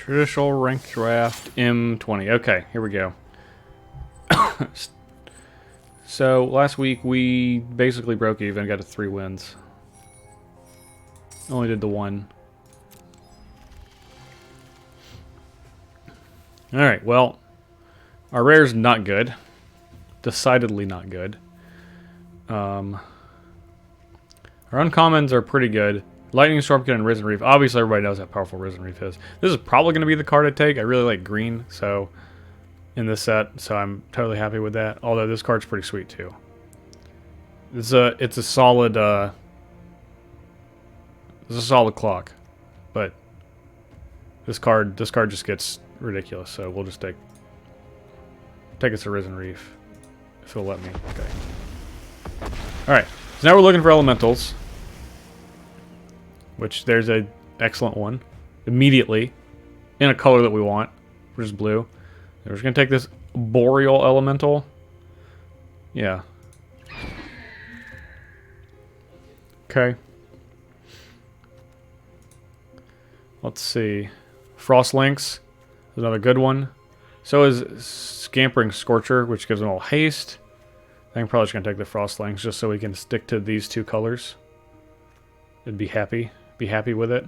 Traditional ranked draft M20. Okay, here we go. So last week we basically broke even, got to 3 wins. Only did the 1. Alright, well, our rare's not good. Decidedly not good. Our uncommons are pretty good. Lightning Stormkin and Risen Reef. Obviously everybody knows how powerful Risen Reef is. This is probably going to be the card I take. I really like green, so in this set, so I'm totally happy with that. Although this card's pretty sweet too. It's a solid clock, but this card just gets ridiculous. So we'll just take us a Risen Reef if it'll let me. Okay. All right. So now we're looking for elementals, which there's a excellent one immediately in a color that we want, which is blue. And we're just gonna take this Boreal Elemental. Yeah. Okay. Let's see. Frost Lynx is another good one. So is Scampering Scorcher, which gives them all haste. I think I'm probably just going to take the Frost Lynx just so we can stick to these 2 colors. And be happy with it.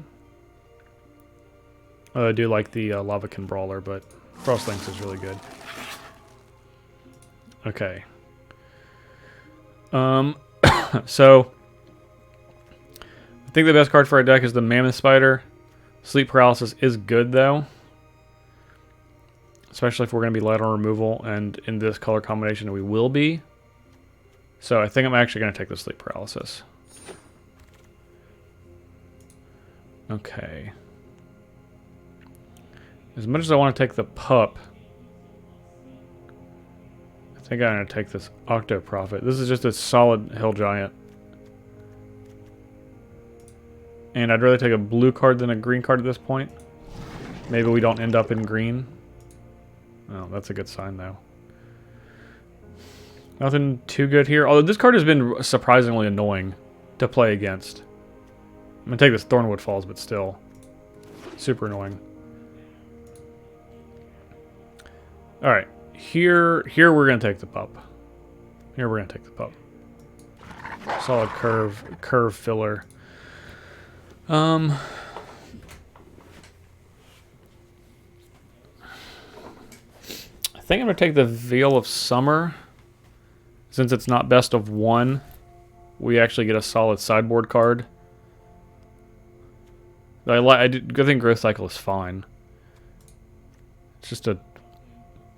I do like the Lavakin Brawler, but Frost Lynx is really good. Okay. So I think the best card for our deck is the Mammoth Spider. Sleep Paralysis is good, though. Especially if we're going to be light on removal, and in this color combination we will be. So I think I'm actually going to take the Sleep Paralysis. Okay. As much as I want to take the Pup, I think I'm going to take this Octo Prophet. This is just a solid Hill Giant. And I'd rather take a blue card than a green card at this point. Maybe we don't end up in green. Oh, that's a good sign, though. Nothing too good here. Although this card has been surprisingly annoying to play against. I'm going to take this Thornwood Falls, but still. Super annoying. Alright. Here we're going to take the Pup. Here we're going to take the Pup. Solid curve filler. I think I'm going to take the Veil of Summer. Since it's not best of 1, we actually get a solid sideboard card. I think Growth Cycle is fine. It's just a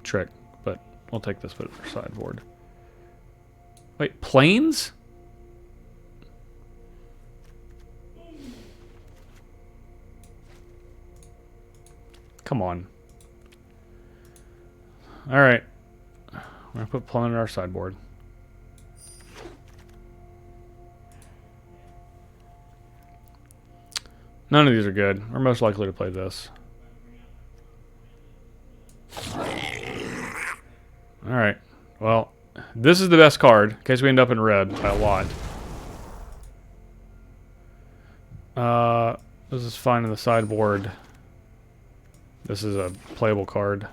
trick, but we'll take this bit for sideboard. Wait, Plains? Come on. Alright. We're going to put Plum in our sideboard. None of these are good. We're most likely to play this. Alright. Well, this is the best card, in case we end up in red by a lot. This is fine in the sideboard. This is a playable card.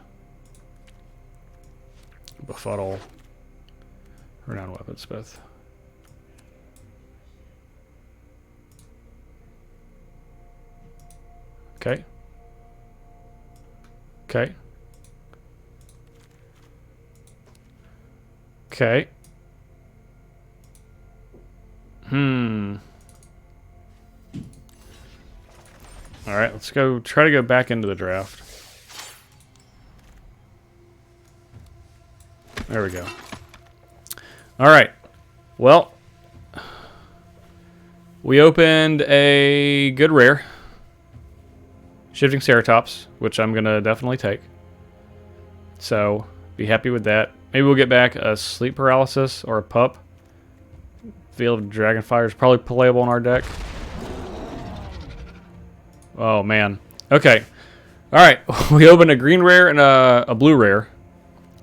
Befuddle. Renowned Weaponsmith. Okay. Okay. Okay. Alright, let's try to go back into the draft. There we go. Alright. Well, we opened a good rare. Shifting Ceratops, which I'm going to definitely take. So, be happy with that. Maybe we'll get back a Sleep Paralysis or a Pup. Veil of Dragonfire is probably playable in our deck. Oh, man. Okay. Alright, we opened a green rare and a blue rare.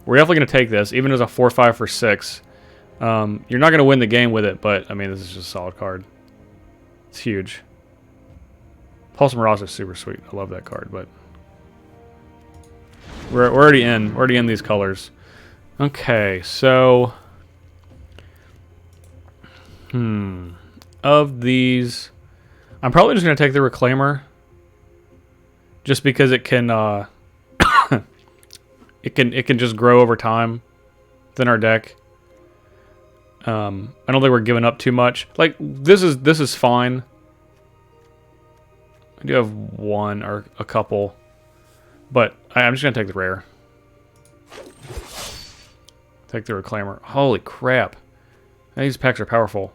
We're definitely going to take this, even as a 4-5 for 6. You're not going to win the game with it, but, I mean, this is just a solid card. It's huge. Pulse Mirage is super sweet. I love that card, but We're already in. We're already in these colors. Okay, so... Of these... I'm probably just going to take the Reclaimer. Just because it can... it can just grow over time within our deck. I don't think we're giving up too much. Like, this is fine. I do have one or a couple. But I'm just going to take the rare. Take the Reclaimer. Holy crap. These packs are powerful.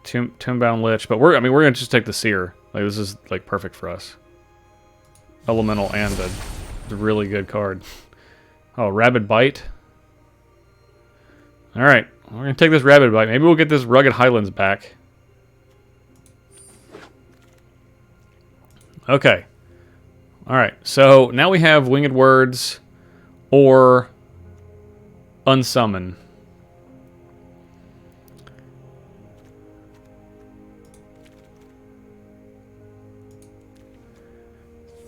Tombbound Lich. But we're going to just take the Seer. Like, this is, like, perfect for us. Elemental and a really good card. Oh, Rabid Bite. Alright. We're going to take this Rabid Bite. Maybe we'll get this Rugged Highlands back. Okay. Alright, so now we have Winged Words or Unsummon. I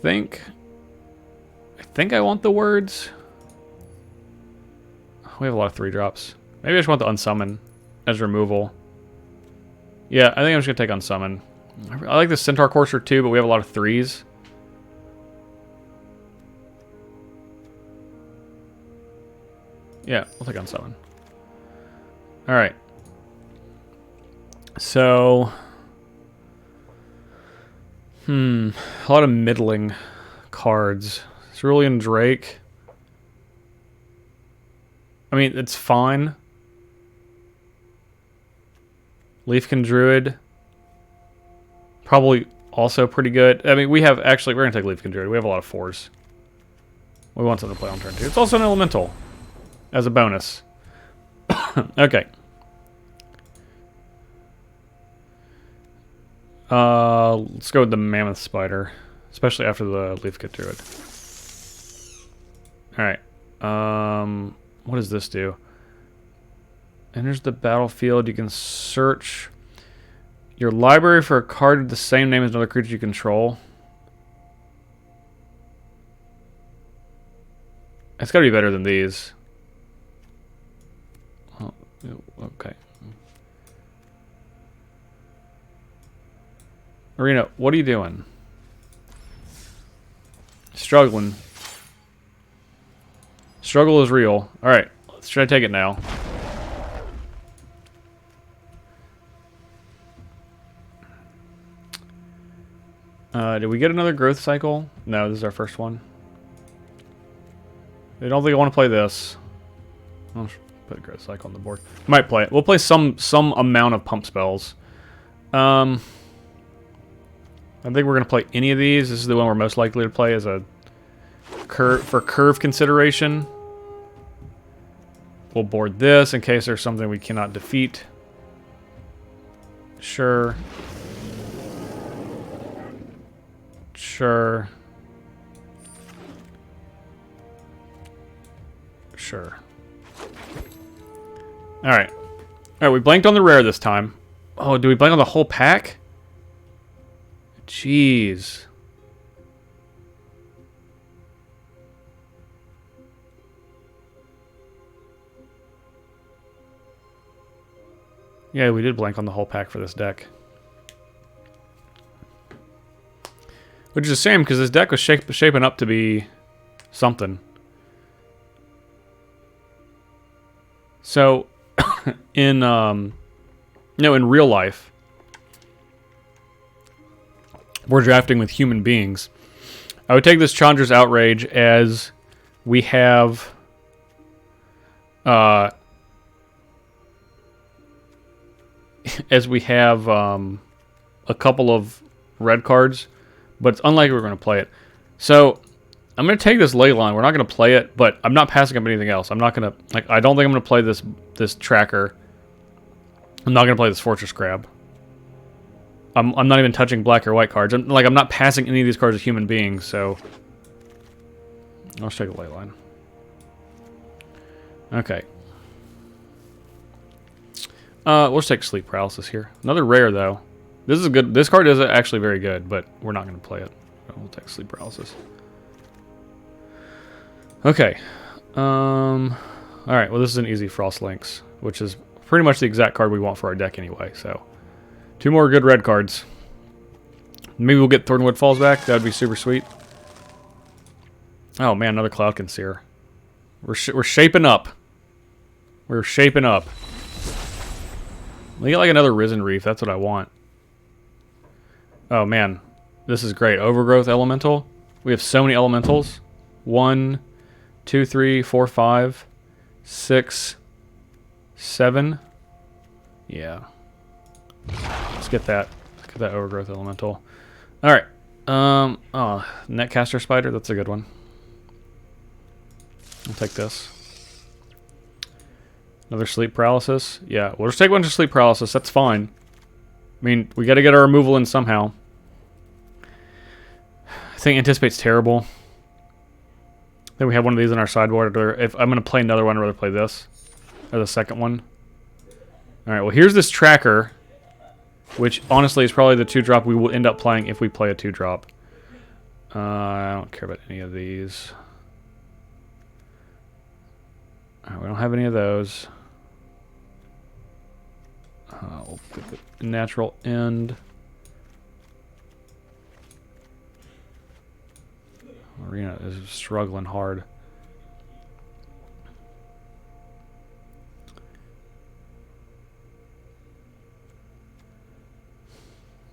think I want the words. We have a lot of 3-drops. Maybe I just want the Unsummon as removal. Yeah, I think I'm just going to take Unsummon. I like the Centaur Courser too, but we have a lot of 3s. Yeah, we'll take Unsummon. Alright. So... a lot of middling cards. Cerulean Drake. I mean, it's fine. Leafkin Druid. Probably also pretty good. I mean, we have... Actually, we're going to take Leafkin Druid. We have a lot of 4s. We want something to play on turn 2. It's also an Elemental. As a bonus. Okay. Let's go with the Mammoth Spider. Especially after the Leafkin Druid. Alright. What does this do? Enters the battlefield. You can search your library for a card with the same name as another creature you control. It's gotta be better than these. Oh, okay. Arena, what are you doing? Struggling. Struggle is real. Alright, let's try to take it now. Did we get another growth cycle? No, this is our first one. I don't think I want to play this. I'll put a growth cycle on the board. Might play it. We'll play some amount of pump spells. I think we're going to play any of these. This is the one we're most likely to play as a curve consideration. We'll board this in case there's something we cannot defeat. Sure. Sure. Sure. Alright. Alright, we blanked on the rare this time. Oh, do we blank on the whole pack? Jeez. Yeah, we did blank on the whole pack for this deck. Which is a shame, because this deck was shaping up to be something. So, in real life, we're drafting with human beings. I would take this Chandra's Outrage as we have a couple of red cards, but it's unlikely we're going to play it. So I'm going to take this Leyline. We're not going to play it, but I'm not passing up anything else. I'm not going to, like, I don't think I'm going to play this Tracker. I'm not going to play this Fortress Crab. I'm not even touching black or white cards. I'm not passing any of these cards as human beings, so I'll just take a Leyline. Okay. We'll just take Sleep Paralysis here. Another rare, though. This is good. This card is actually very good, but we're not going to play it. We'll take Sleep Paralysis. Okay. Alright, well this is an easy Frost Lynx, which is pretty much the exact card we want for our deck anyway, so. 2 more good red cards. Maybe we'll get Thornwood Falls back, that would be super sweet. Oh man, another Cloud Conceer. We're shaping up. We're shaping up. We get like another Risen Reef, that's what I want. Oh man, this is great. Overgrowth Elemental. We have so many elementals. 1, 2, 3, 4, 5, 6, 7. Yeah. Let's get that. Let's get that Overgrowth Elemental. Alright. Oh, Netcaster Spider, that's a good one. I'll take this. Another Sleep Paralysis. Yeah, we'll just take one to Sleep Paralysis. That's fine. I mean, we got to get our removal in somehow. I think Anticipate's terrible. Then we have one of these in our sideboard. Or if I'm going to play another one, I'd rather play this. Or the second one. Alright, well here's this Tracker. Which, honestly, is probably the 2-drop we will end up playing if we play a 2-drop. I don't care about any of these. Alright, we don't have any of those. We'll put the Natural End. Arena is struggling hard.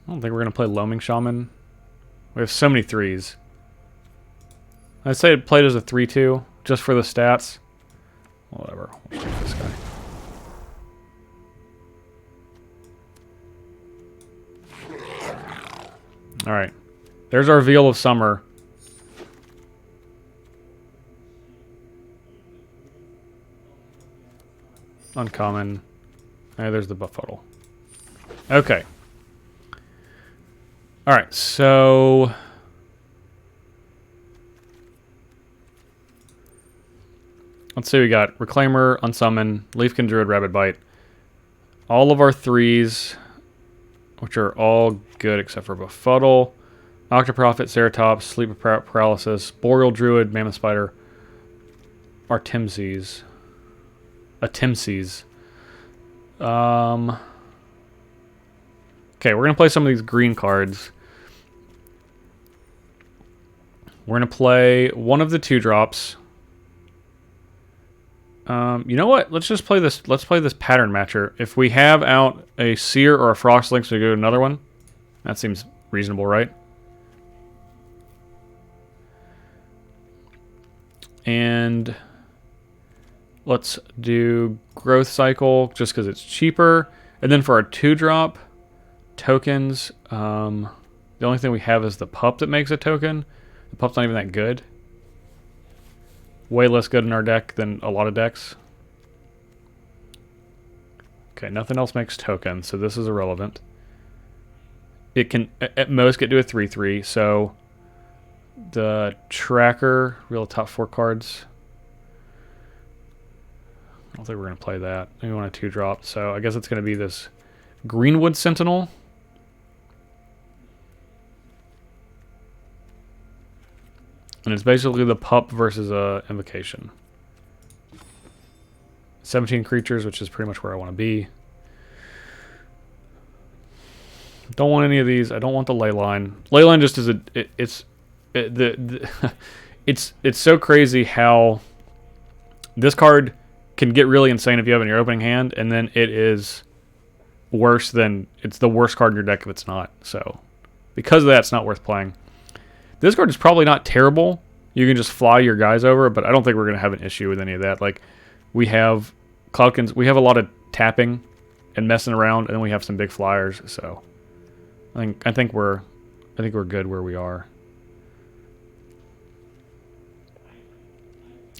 I don't think we're going to play Loaming Shaman. We have so many 3s. I'd say it played as a 3-2, just for the stats. Whatever. We'll take this guy. Alright. There's our Veil of Summer. Uncommon. And there's the Befuddle. Okay. Alright, so... let's see, we got Reclaimer, Unsummon, Leafkin Druid, Rabbit Bite. All of our 3s, which are all good except for Befuddle, Octoprophet, Ceratops, Sleep Paralysis, Boreal Druid, Mammoth Spider, Artemses. Okay, we're going to play some of these green cards. We're going to play one of the 2-drops. You know what? Let's just play this. Let's play this Pattern Matcher. If we have out a Seer or a Frost Lynx, we go to another one. That seems reasonable, right? And let's do Growth Cycle just because it's cheaper. And then for our 2-drop tokens, the only thing we have is the Pup that makes a token. The Pup's not even that good. Way less good in our deck than a lot of decks. Okay, nothing else makes tokens, so this is irrelevant. It can at most get to a 3/3, so the Tracker, real top 4 cards. I don't think we're going to play that. We want a 2-drop, so I guess it's going to be this Greenwood Sentinel. And it's basically the Pup versus a Invocation. 17 creatures, which is pretty much where I want to be. Don't want any of these. I don't want the Leyline. Leyline just is it's so crazy how this card can get really insane if you have it in your opening hand, and then it is worse than it's the worst card in your deck if it's not. So because of that, it's not worth playing. This card is probably not terrible. You can just fly your guys over, but I don't think we're going to have an issue with any of that. Like, we have Cloudkins, we have a lot of tapping and messing around, and then we have some big flyers. So, I think we're good where we are.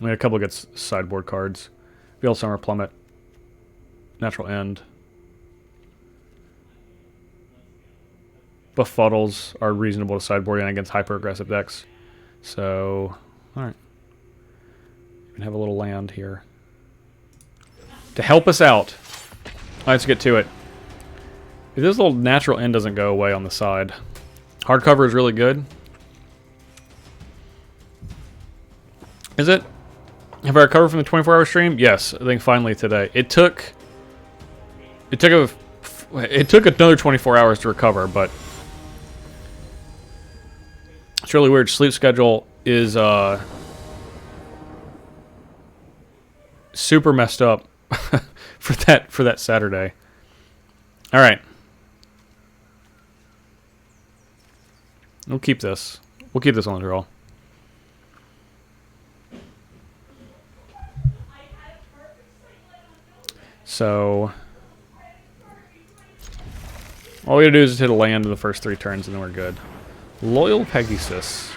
We had a couple of good sideboard cards. Veil Summer, Plummet, Natural End. Befuddles are reasonable to sideboard in against hyper-aggressive decks. So, alright. We can have a little land here. To help us out. Alright, let's get to it. If this little Natural End doesn't go away on the side. Hardcover is really good. Is it? Have I recovered from the 24-hour stream? Yes, I think finally today. It took another 24 hours to recover, but it's really weird. Sleep schedule is super messed up for that Saturday. All right. We'll keep this. We'll keep this on the roll. So all we gotta do is just hit a land in the first 3 turns, and then we're good. Loyal Pegasus.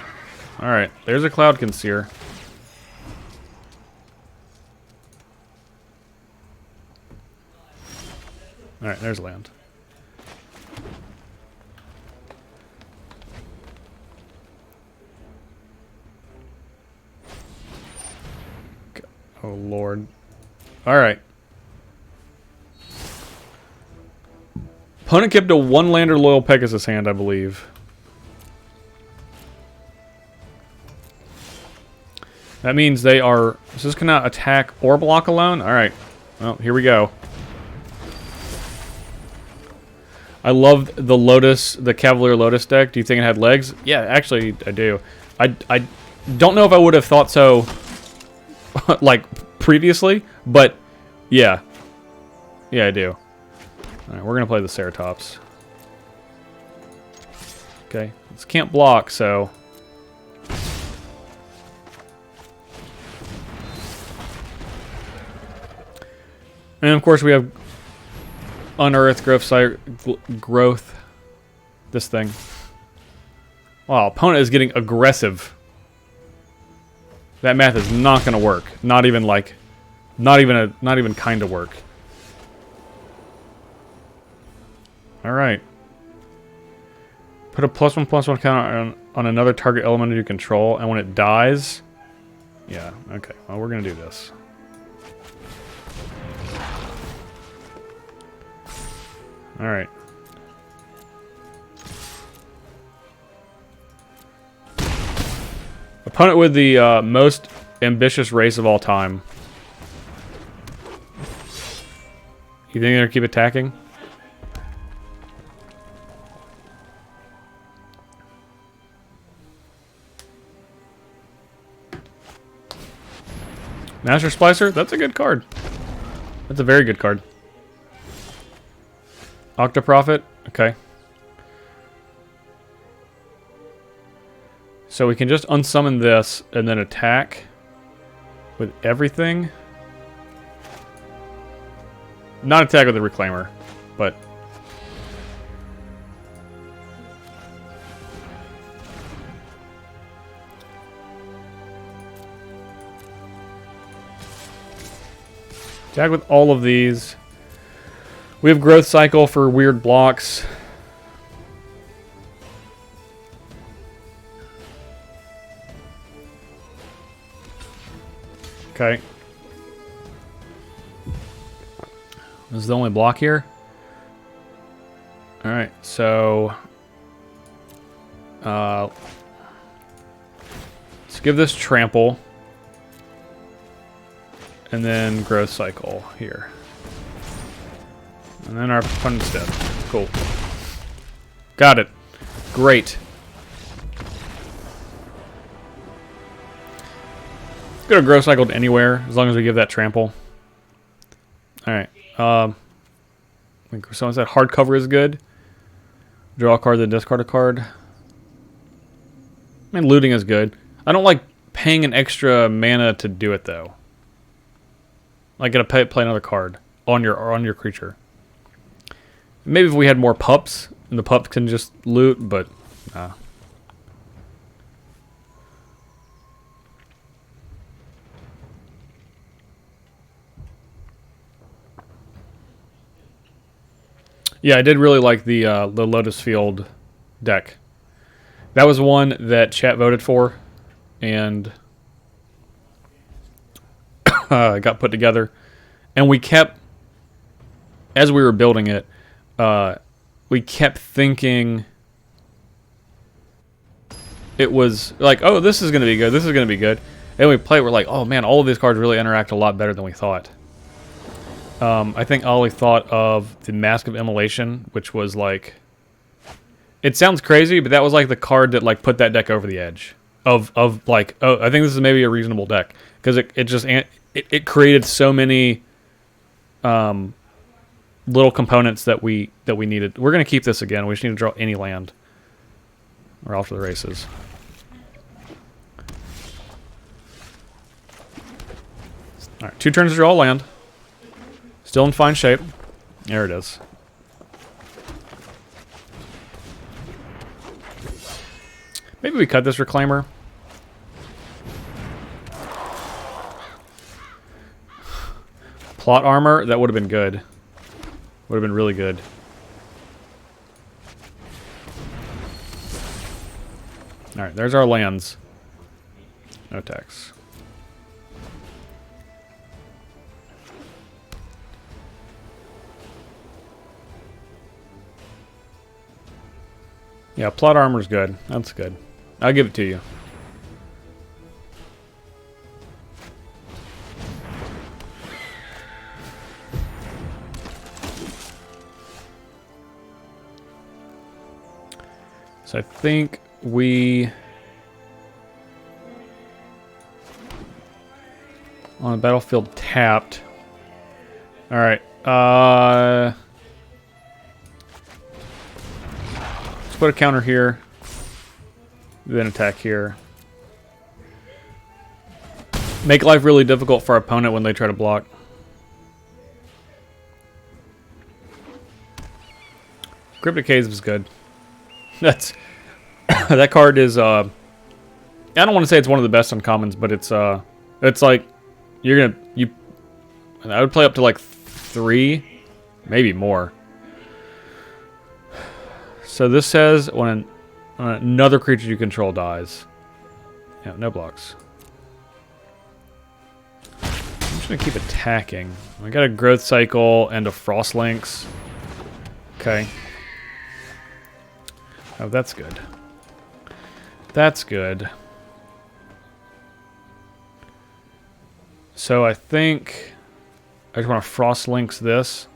All right, there's a Cloud Conceer. All right, there's land. Okay. Oh Lord. All right. Opponent kept a 1-lander Loyal Pegasus hand, I believe. That means they are... Is this going to attack or block alone? Alright. Well, here we go. I loved the Lotus, the Cavalier Lotus deck. Do you think it had legs? Yeah, actually, I do. I don't know if I would have thought so, like, previously, but, yeah. Yeah, I do. Alright, we're going to play the Ceratops. Okay, this can't block, so... And of course we have Unearth, Growth, this thing. Wow, opponent is getting aggressive. That math is not going to work. Not even kind of work. All right. Put a +1/+1 counter on another target element you control, and when it dies, yeah, okay. Well, we're gonna do this. All right. Opponent with the most ambitious race of all time. You think they're gonna keep attacking? Master Splicer? That's a good card. That's a very good card. Octoprophet? Okay. So we can just unsummon this and then attack with everything. Not attack with the Reclaimer, but... attack with all of these. We have Growth Cycle for weird blocks. Okay. This is the only block here. Alright, so... let's give this Trample. And then Growth Cycle here. And then our opponent's dead. Cool. Got it. Great. It's gonna Growth Cycle to anywhere, as long as we give that Trample. Alright. I think someone said hardcover is good. Draw a card, then discard a card. I mean, looting is good. I don't like paying an extra mana to do it, though. Like, gotta play another card on your creature. Maybe if we had more pups, and the pups can just loot, but nah. Yeah, I did really like the Lotus Field deck. That was one that chat voted for, and got put together. And we kept, as we were building it, we kept thinking it was like, oh, this is going to be good, this is going to be good. And we play, we're like, oh man, all of these cards really interact a lot better than we thought. I think Ollie thought of the Mask of Immolation, which was like, it sounds crazy, but that was like the card that like put that deck over the edge of like, oh, I think this is maybe a reasonable deck because it created so many little components that we needed. We're gonna keep this again. We just need to draw any land. We're off to the races. All right, 2 turns to draw a land. Still in fine shape. There it is. Maybe we cut this Reclaimer. Plot armor, that would have been good. Would have been really good. Alright, there's our lands. No tax. Yeah, plot armor's good. That's good. I'll give it to you. So I think we... on the battlefield tapped. Alright, let's put a counter here. Then attack here. Make life really difficult for our opponent when they try to block. Cryptic Caves is good. That's that card is I don't want to say it's one of the best uncommons, but it's like I would play up to like 3, maybe more. So this says when another creature you control dies. Yeah, no blocks. I'm just gonna keep attacking. I got a growth cycle and a frost lynx. Okay. Oh, that's good. That's good. So I think I just want to frost lynx this.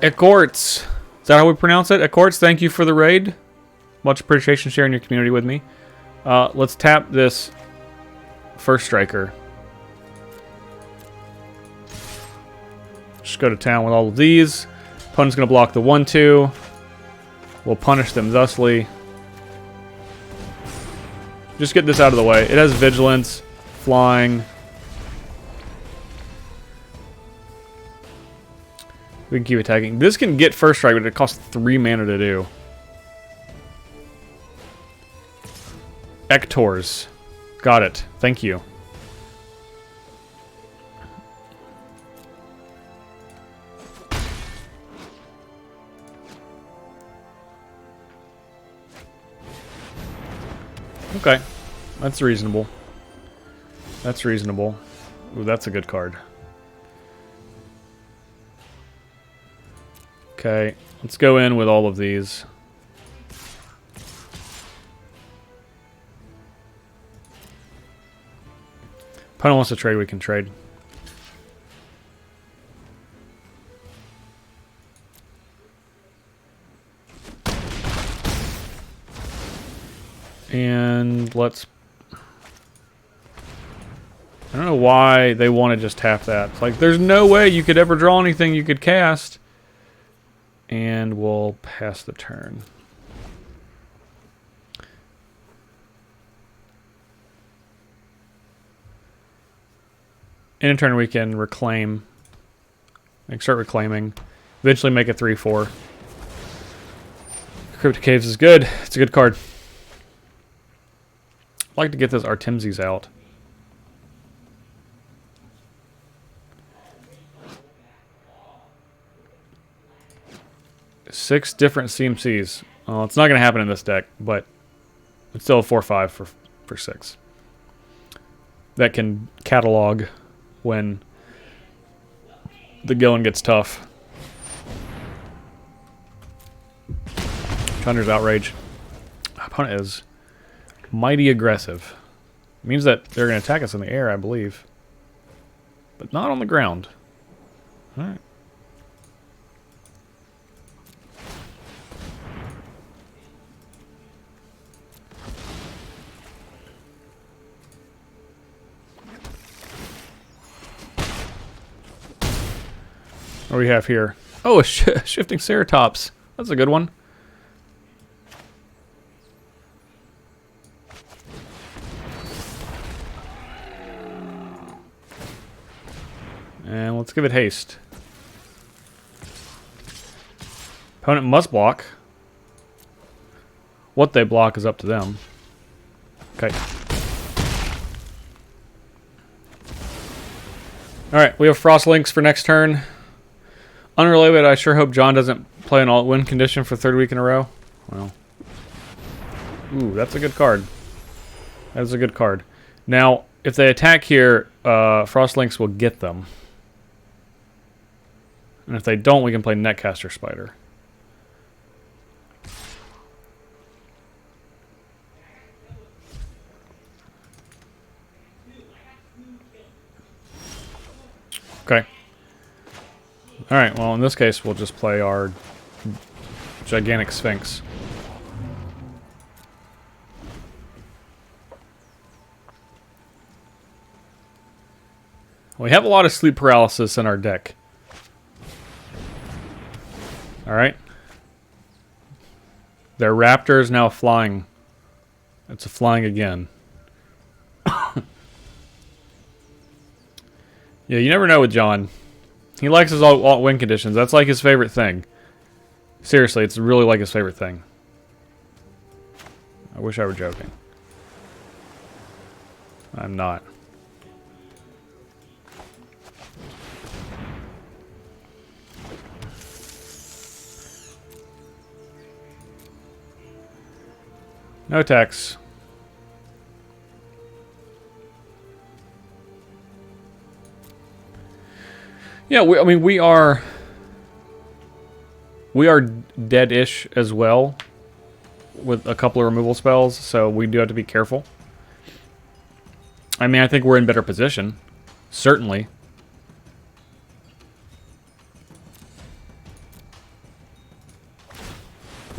Ecorts. Is that how we pronounce it? Ecorts, thank you for the raid. Much appreciation sharing your community with me. Let's tap this first striker. Just go to town with all of these. Opponent's going to block the 1-2. We'll punish them thusly. Just get this out of the way. It has vigilance, flying. We can keep attacking. This can get first strike, but it costs 3 mana to do. Ectors. Got it. Thank you. Okay. That's reasonable. That's reasonable. Ooh, that's a good card. Okay, let's go in with all of these. Opponent wants to trade, we can trade. And let's... I don't know why they want to just tap that. It's like, there's no way you could ever draw anything you could cast. And we'll pass the turn. In a turn we can reclaim. Like start reclaiming. Eventually make a 3-4. Cryptic Caves is good. It's a good card. I'd like to get those Artemses out. Six different CMCs. Well, it's not going to happen in this deck, but it's still a 4-5 for 6. That can catalog when the going gets tough. Thunder's Outrage. Opponent is mighty aggressive. It means that they're going to attack us in the air, I believe. But not on the ground. Alright. What do we have here? Oh, a shifting Ceratops. That's a good one. And let's give it haste. Opponent must block. What they block is up to them. Okay. Alright, we have Frost Links for next turn. Unrelated, I sure hope John doesn't play an alt-win condition for third week in a row. Well. Ooh, that's a good card. That is a good card. Now, if they attack here, Frost Links will get them. And if they don't, we can play Netcaster Spider. Okay. Alright, well in this case we'll just play our Gigantic Sphinx. We have a lot of sleep paralysis in our deck. Alright. Their raptor is now flying. It's a flying again. Yeah, you never know with John. He likes his alt-win conditions. That's like his favorite thing. Seriously, it's really like his favorite thing. I wish I were joking. I'm not. No attacks. Yeah, I mean, we are dead-ish as well with a couple of removal spells, so we do have to be careful. I mean, I think we're in better position. Certainly.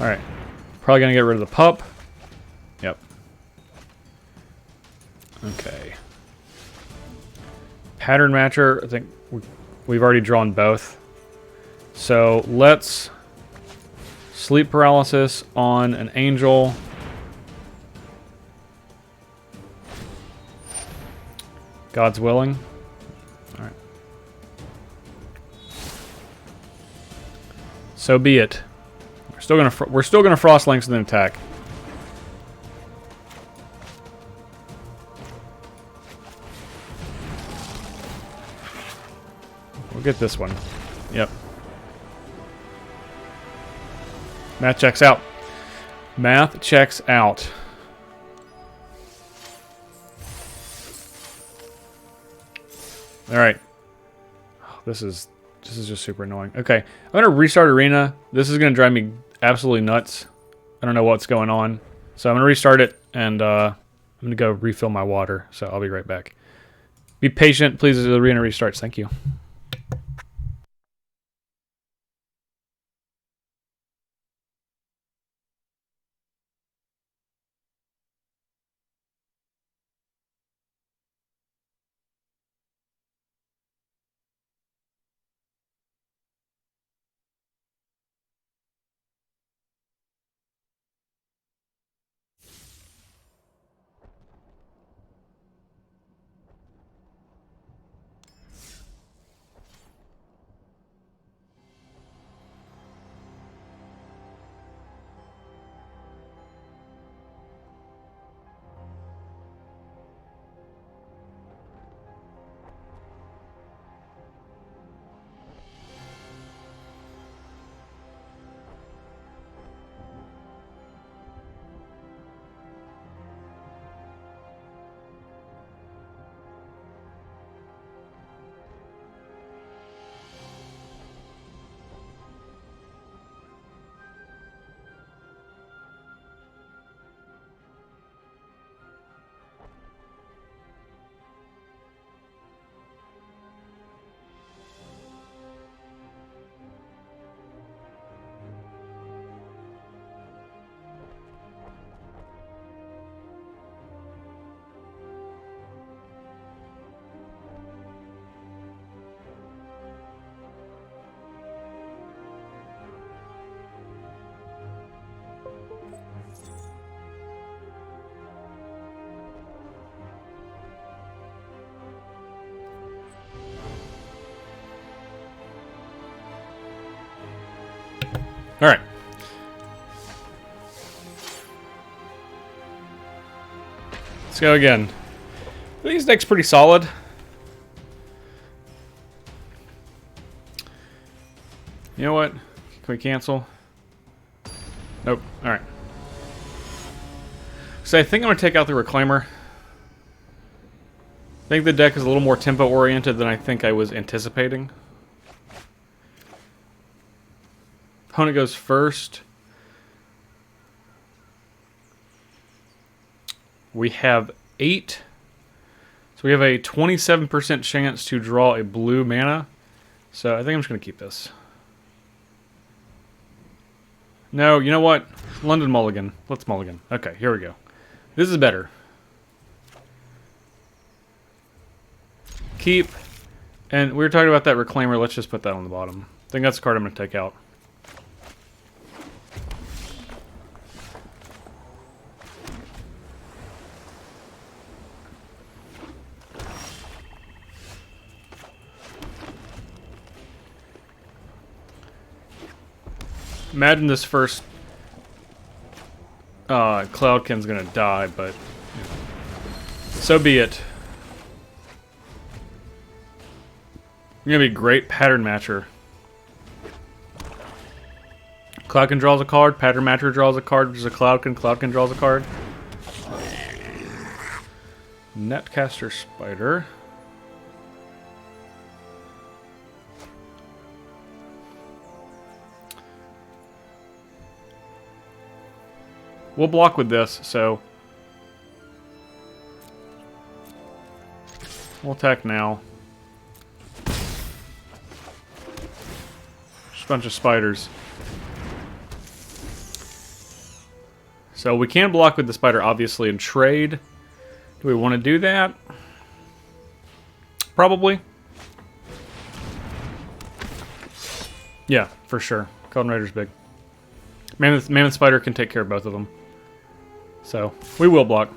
Alright. Probably gonna get rid of the pup. Yep. Okay. Pattern Matcher, I think we've already drawn both. So let's sleep paralysis on an angel. God's willing. All right. So be it. We're still gonna Frost Links and then attack. We'll get this one. Yep. Math checks out. Math checks out. All right. Oh, this is just super annoying. Okay, I'm gonna restart Arena. This is gonna drive me absolutely nuts. I don't know what's going on, so I'm gonna restart it and I'm gonna go refill my water. So I'll be right back. Be patient, please, as the Arena restarts. Thank you. Let's go again. I think this deck's pretty solid. You know what? Can we cancel? Nope. Alright. So I think I'm going to take out the Reclaimer. I think the deck is a little more tempo-oriented than I think I was anticipating. Opponent goes first. We have 8. So we have a 27% chance to draw a blue mana. So I think I'm just going to keep this. No, you know what? London Mulligan. Let's Mulligan. Okay, here we go. This is better. Keep. And we were talking about that Reclaimer. Let's just put that on the bottom. I think that's the card I'm going to take out. Imagine this first Cloudkin's gonna die, but so be it. You're gonna be a great pattern matcher. Cloudkin draws a card, pattern matcher draws a card, which is a Cloudkin, Cloudkin draws a card. Netcaster Spider. We'll block with this, so we'll attack now. Just a bunch of spiders. So we can block with the spider, obviously, and trade. Do we want to do that? Probably. Yeah, for sure. Golden Raider's big. Mammoth Spider can take care of both of them. So, we will block.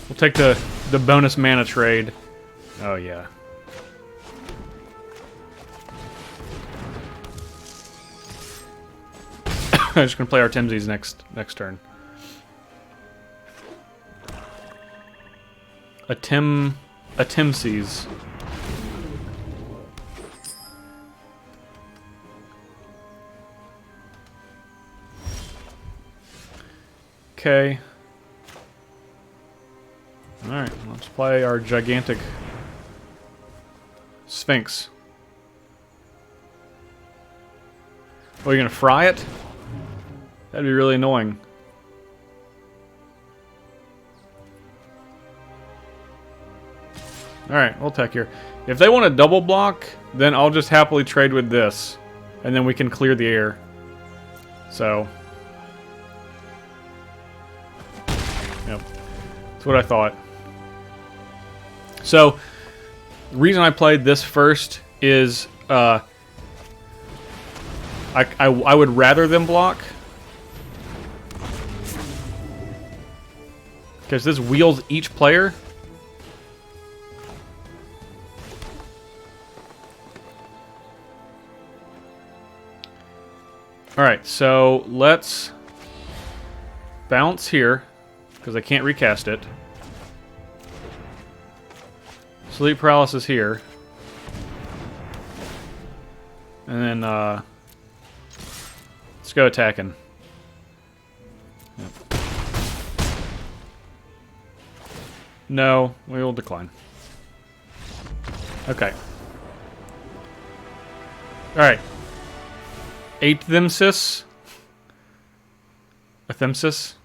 We'll take the bonus mana trade. Oh, yeah. I'm just going to play our Timsies next turn. A Timsies. Okay. Alright, let's play our gigantic Sphinx. Oh, you're gonna fry it? That'd be really annoying. Alright, we'll attack here. If they want to double block, then I'll just happily trade with this. And then we can clear the air. So... Yep. That's what I thought. So, the reason I played this first is I would rather them block. Because this wheels each player. Alright, so let's bounce here. Because I can't recast it. Sleep Paralysis here. And then, let's go attacking. Yep. No, we will decline. Okay. Alright. Athemsis. Athemsis.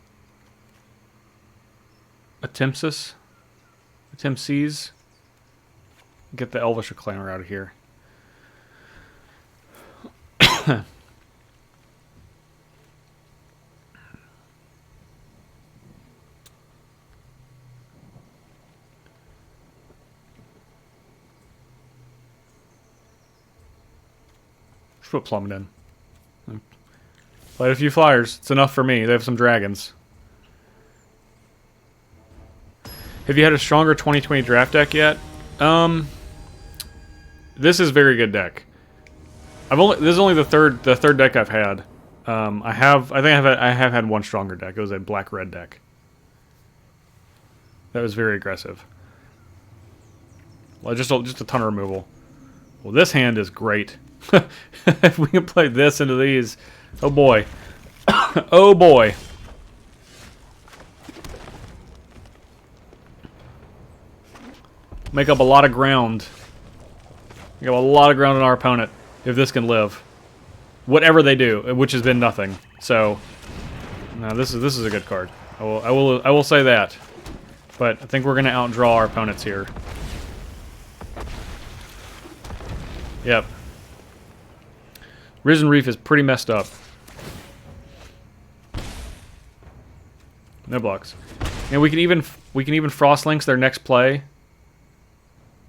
Attempsis. Attempsees. Get the Elvish Reclaimer out of here. Just put Plummet in. Played a few flyers. It's enough for me. They have some dragons. Have you had a stronger 2020 draft deck yet? This is a very good deck. This is only the third deck I've had. I have had one stronger deck. It was a black-red deck. That was very aggressive. Well, just a ton of removal. Well, this hand is great. If we can play this into these, oh boy, oh boy. Make up a lot of ground. Make up a lot of ground on our opponent if this can live. Whatever they do, which has been nothing. So, no, this is a good card. I will say that. But I think we're gonna outdraw our opponents here. Yep. Risen Reef is pretty messed up. No blocks. And we can even Frost Lynx their next play.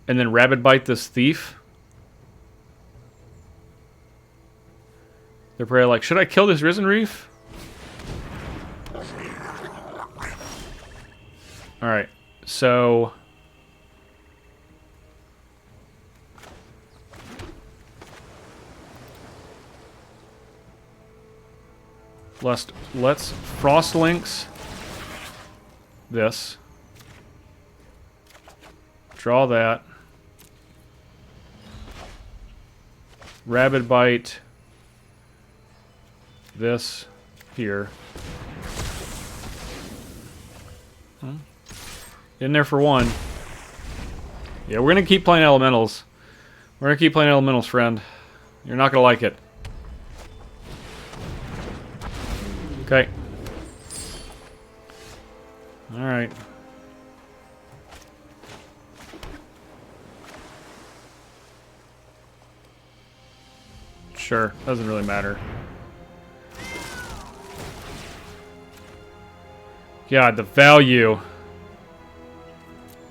And then Rabid Bite this Thief. They're probably like, should I kill this Risen Reef? Alright, so... Let's Frost Lynx this. Draw that. Rabid Bite this here. In there for one. Yeah, we're gonna keep playing elementals. We're gonna keep playing elementals, friend. You're not gonna like it. Okay. Alright. Sure, doesn't really matter. God, the value.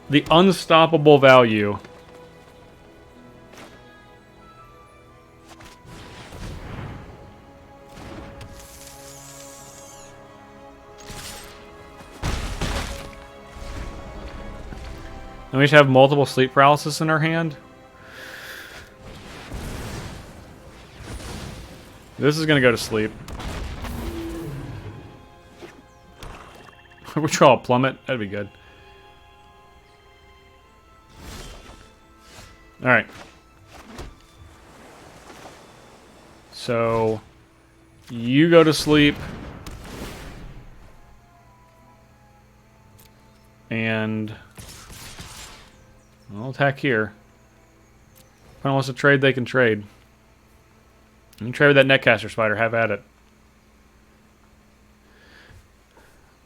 The unstoppable value. And we should have multiple sleep paralysis in our hand. This is gonna go to sleep. We draw a plummet. That'd be good. Alright. So, you go to sleep. And I'll attack here. If anyone wants to trade, they can trade. You can trade with that Netcaster Spider. Have at it.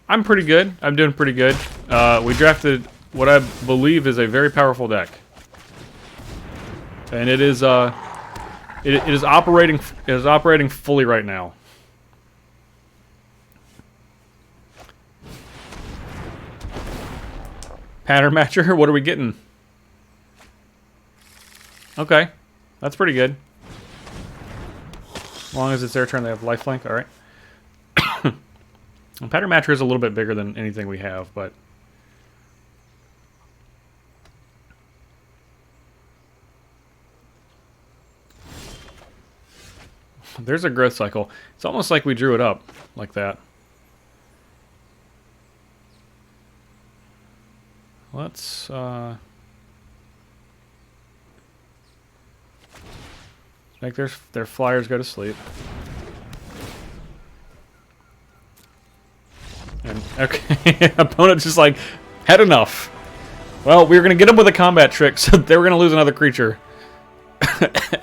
I'm pretty good. I'm doing pretty good. We drafted what I believe is a very powerful deck. And it is it is operating fully right now. Pattern Matcher, what are we getting? Okay. That's pretty good. As long as it's their turn, they have lifelink. Alright. Pattern Matcher is a little bit bigger than anything we have, but... There's a growth cycle. It's almost like we drew it up like that. Let's make their flyers go to sleep. And okay, opponent just like had enough. Well, we were gonna get them with a combat trick, so they were gonna lose another creature.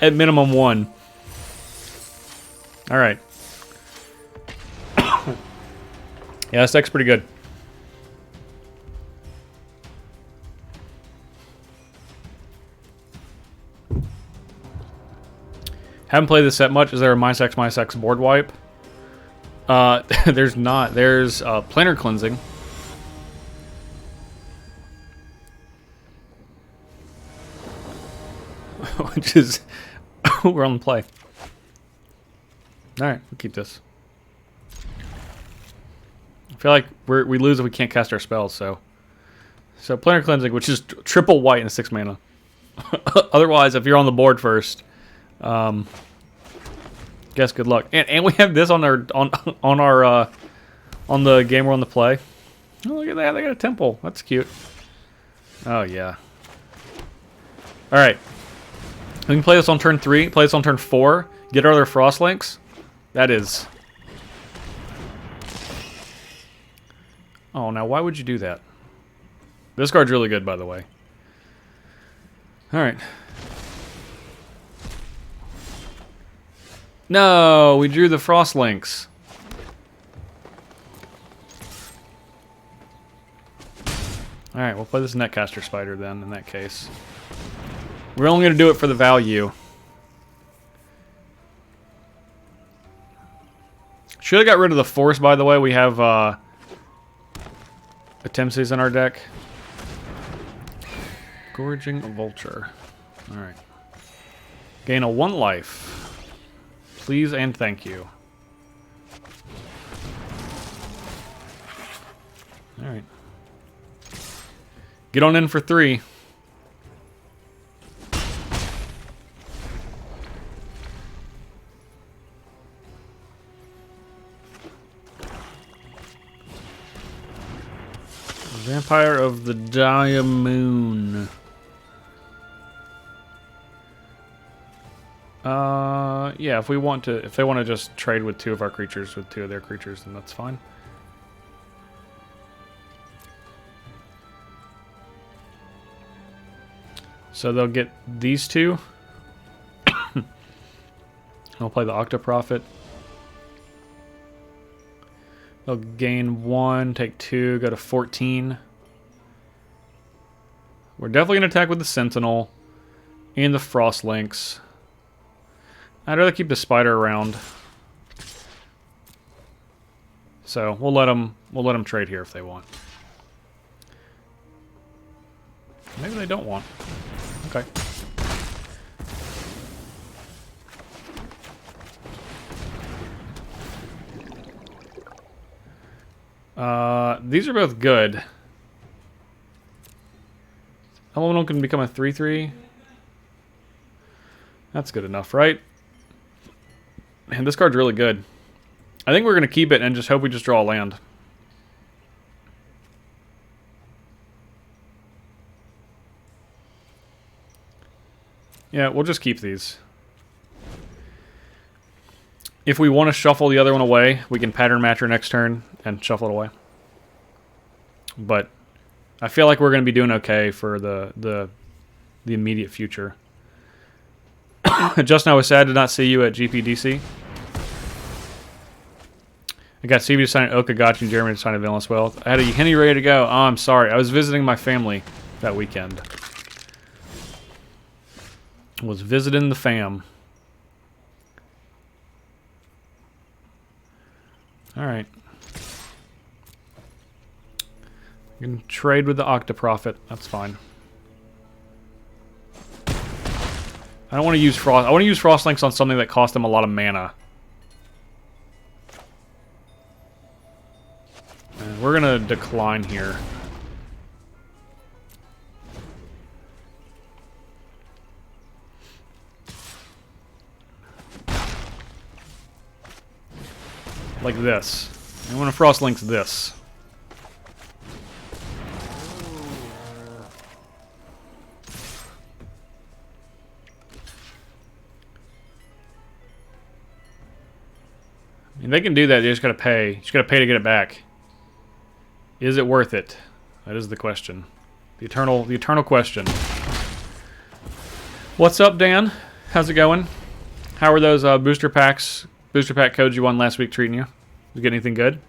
At minimum one. Alright. Yeah, this deck's pretty good. Haven't played this set much. Is there a -X board wipe? There's not. There's Planar Cleansing. Which is... we're on the play. Alright, we'll keep this. I feel like we lose if we can't cast our spells, so... So, Planar Cleansing, which is triple white and 6 mana. Otherwise, if you're on the board first... get Guess good luck. And we have this on our on the game we're on the play. Oh, look at that! They got a temple. That's cute. Oh yeah. All right. We can play this on turn 3. Play this on turn 4. Get our other frost links. That is. Oh, now why would you do that? This card's really good, by the way. All right. No, we drew the frost links. All right, we'll play this Netcaster Spider then. In that case, we're only going to do it for the value. Should have got rid of the Force, by the way. We have Atemses in our deck. Gorging Vulture. Alright. Gain a 1 life. Please and thank you. Alright. Get on in for 3. Vampire of the Diamoon. Yeah, if they want to just trade with 2 of our creatures with 2 of their creatures, then that's fine. So they'll get these 2. I'll play the Octoprophet. They'll gain 1, take 2, go to 14. We're definitely going to attack with the Sentinel and the Frost Links. I'd rather keep the Spider around. So we'll let them trade here if they want. Maybe they don't want. Okay. These are both good. Elemental can become a 3/3. That's good enough, right? Man, this card's really good. I think we're going to keep it and just hope we just draw a land. Yeah, we'll just keep these. If we want to shuffle the other one away, we can pattern match her next turn and shuffle it away. But I feel like we're going to be doing okay for the immediate future. Justin, I was sad to not see you at GPDC. I got CB to sign Okagachi and Jeremy to sign a Villainous Wealth. I had a Henny ready to go. Oh, I'm sorry. I was visiting my family that weekend. Was visiting the fam. Alright. You can trade with the Octoprophet. That's fine. I don't want to use Frost. I want to use Frost Links on something that costs them a lot of mana. And we're going to decline here. Like this. I want to Frost Links this. I mean, they can do that. They just gotta pay. You just gotta pay to get it back. Is it worth it? That is the question. The eternal question. What's up, Dan? How's it going? How are those booster pack codes you won last week treating you? Did you get anything good?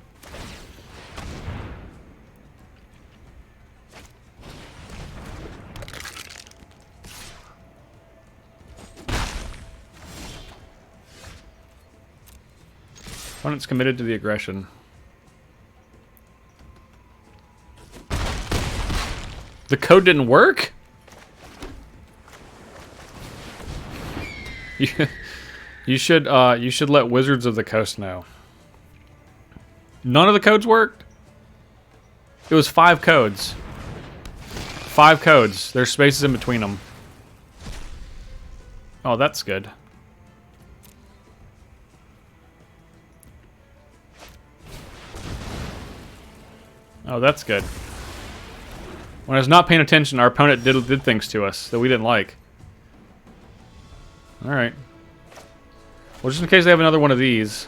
Opponent's committed to the aggression. The code didn't work? You should let Wizards of the Coast know. None of the codes worked? It was 5 codes. 5 codes. There's spaces in between them. Oh, that's good. Oh, that's good. When I was not paying attention, our opponent did things to us that we didn't like. Alright. Well, just in case they have another one of these.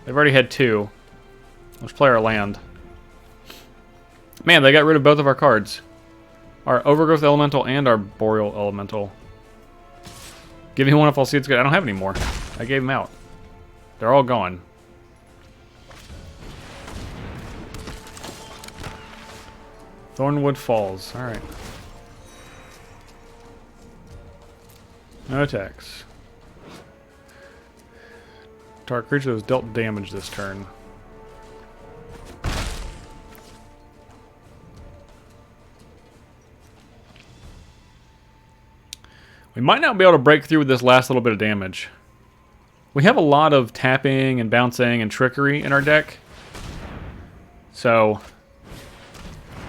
They've already had 2. Let's play our land. Man, they got rid of both of our cards. Our Overgrowth Elemental and our Boreal Elemental. Give me one if I'll see it's good. I don't have any more. I gave them out. They're all gone. Thornwood Falls. Alright. No attacks. Target creature was dealt damage this turn. We might not be able to break through with this last little bit of damage. We have a lot of tapping and bouncing and trickery in our deck. So,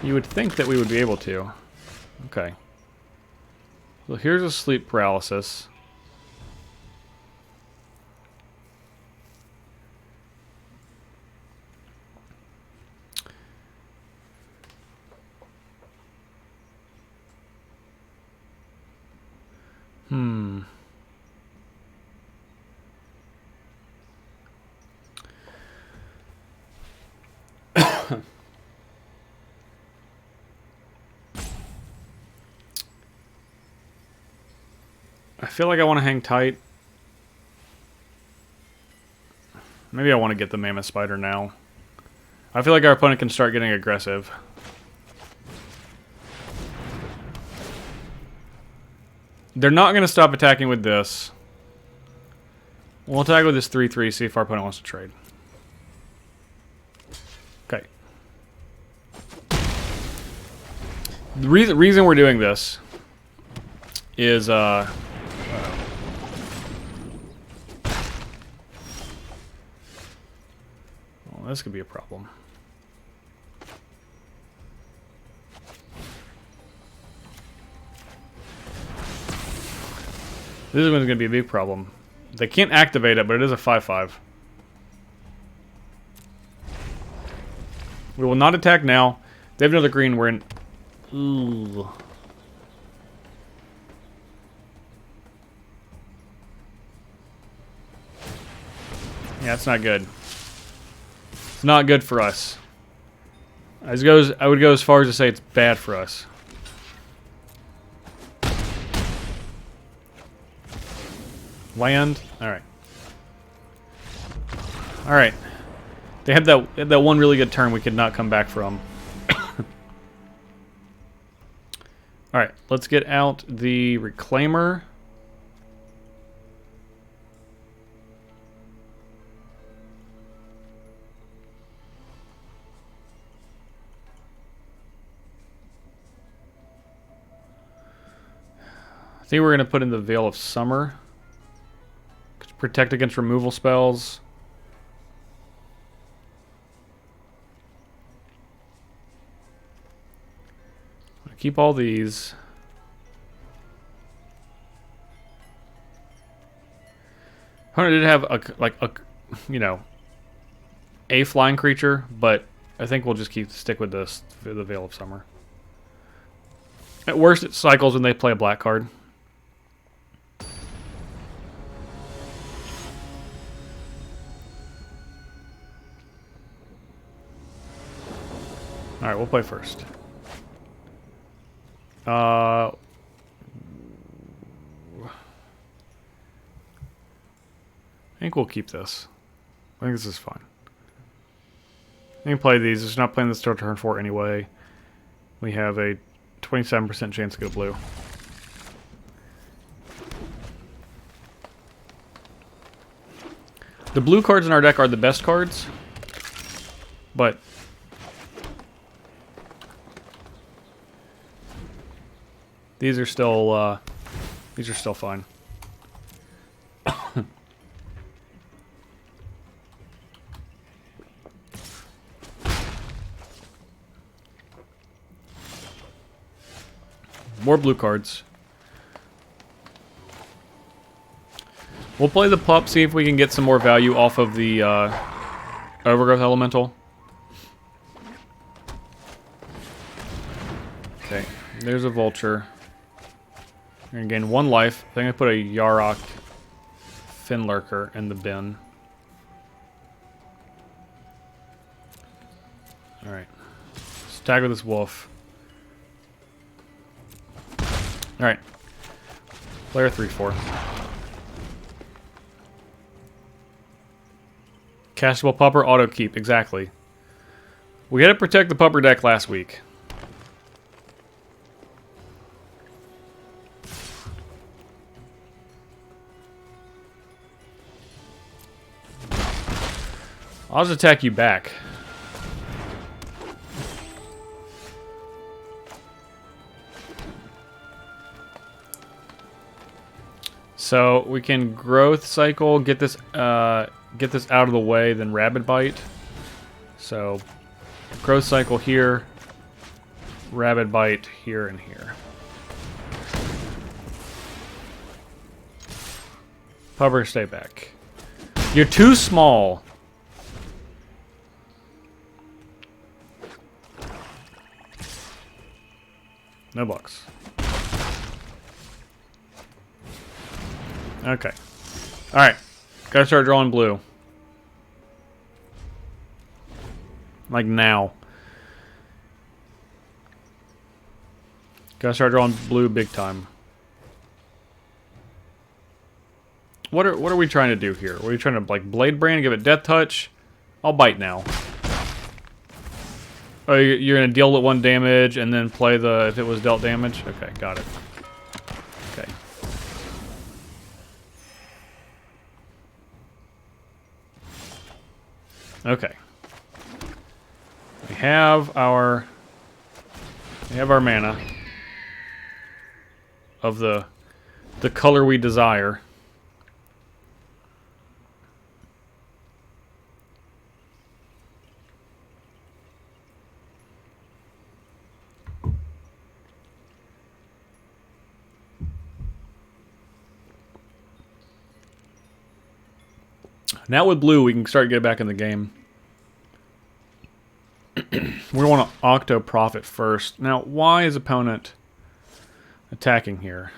you would think that we would be able to. Okay. So here's a sleep paralysis. I feel like I want to hang tight. Maybe I want to get the Mammoth Spider now. I feel like our opponent can start getting aggressive. They're not going to stop attacking with this. We'll attack with this 3/3, see if our opponent wants to trade. Okay. The reason we're doing this is, well, this could be a problem. This one's going to be a big problem. They can't activate it, but it is a 5/5. We will not attack now. They have another green. We're in... Ooh. Yeah, it's not good. It's not good for us. I would go as far as to say it's bad for us. Land. Alright. Alright. They had that one really good turn we could not come back from. Alright, let's get out the Reclaimer. I think we're going to put in the Veil of Summer. Protect against removal spells. Keep all these. Hunter did have a flying creature, but I think we'll just stick with this, the Veil of Summer. At worst, it cycles when they play a black card. Alright, we'll play first. I think we'll keep this. I think this is fine. I can play these. It's not playing this till turn 4 anyway. We have a 27% chance to go blue. The blue cards in our deck are the best cards, but these are still fine. More blue cards. We'll play the pup, see if we can get some more value off of the Overgrowth Elemental. Okay, there's a vulture. You're gonna gain 1 life. I think I put a Yarok Finlurker in the bin. Alright. Let's tag with this wolf. Alright. Player 3-4. Castable pupper, auto keep, exactly. We had to protect the pupper deck last week. I'll just attack you back. So we can growth cycle, get this out of the way, then rabid bite. So growth cycle here, rabid bite here and here. Pupper, stay back. You're too small. No bucks. Okay. Alright. Gotta start drawing blue. Like now. Gotta start drawing blue big time. What are we trying to do here? Are we trying to, like, Blade Brand, give it Death Touch? I'll bite now. Oh, you're gonna deal it 1 damage and then play the if it was dealt damage? Okay, got it. Okay. Okay. We have our mana of the color we desire. Now with blue, we can start getting back in the game. We want to Octo Profit first. Now, why is opponent attacking here?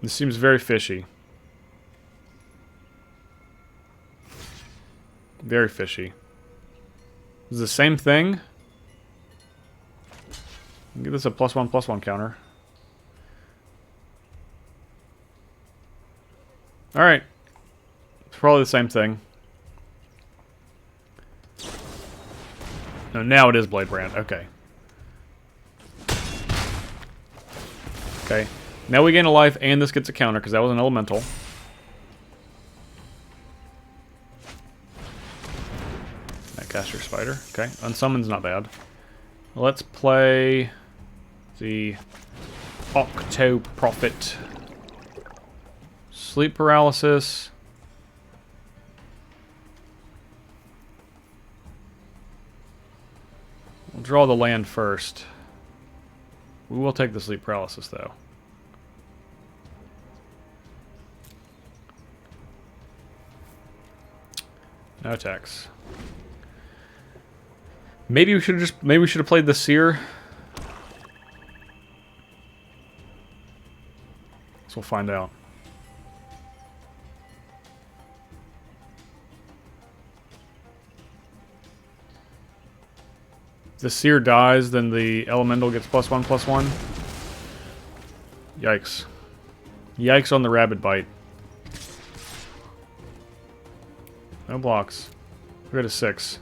This seems very fishy. Very fishy. Is it the same thing? Give this a +1/+1 counter. Alright. It's probably the same thing. No, now it is Blade Brand. Okay. Okay. Now we gain a life and this gets a counter because that was an elemental. Caster Spider. Okay. Unsummon's not bad. Let's play the Octo Profit. Sleep Paralysis. We'll draw the land first. We will take the Sleep Paralysis, though. No attacks. Maybe we should have played the Seer. So we'll find out. If the Seer dies, then the Elemental gets +1/+1. Yikes. Yikes on the Rabid Bite. No blocks. We're at a 6.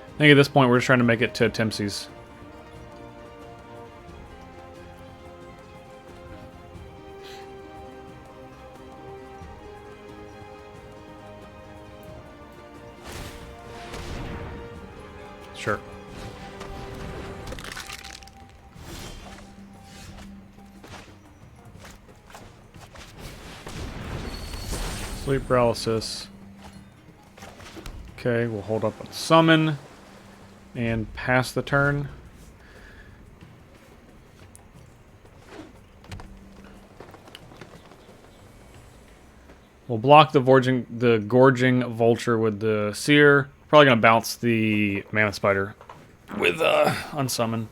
I think at this point we're just trying to make it to Tempsey's. Sure. Sleep Paralysis. Okay, we'll hold up on Summon. And pass the turn. We'll block the gorging vulture with the seer. Probably gonna bounce the mammoth spider with unsummon.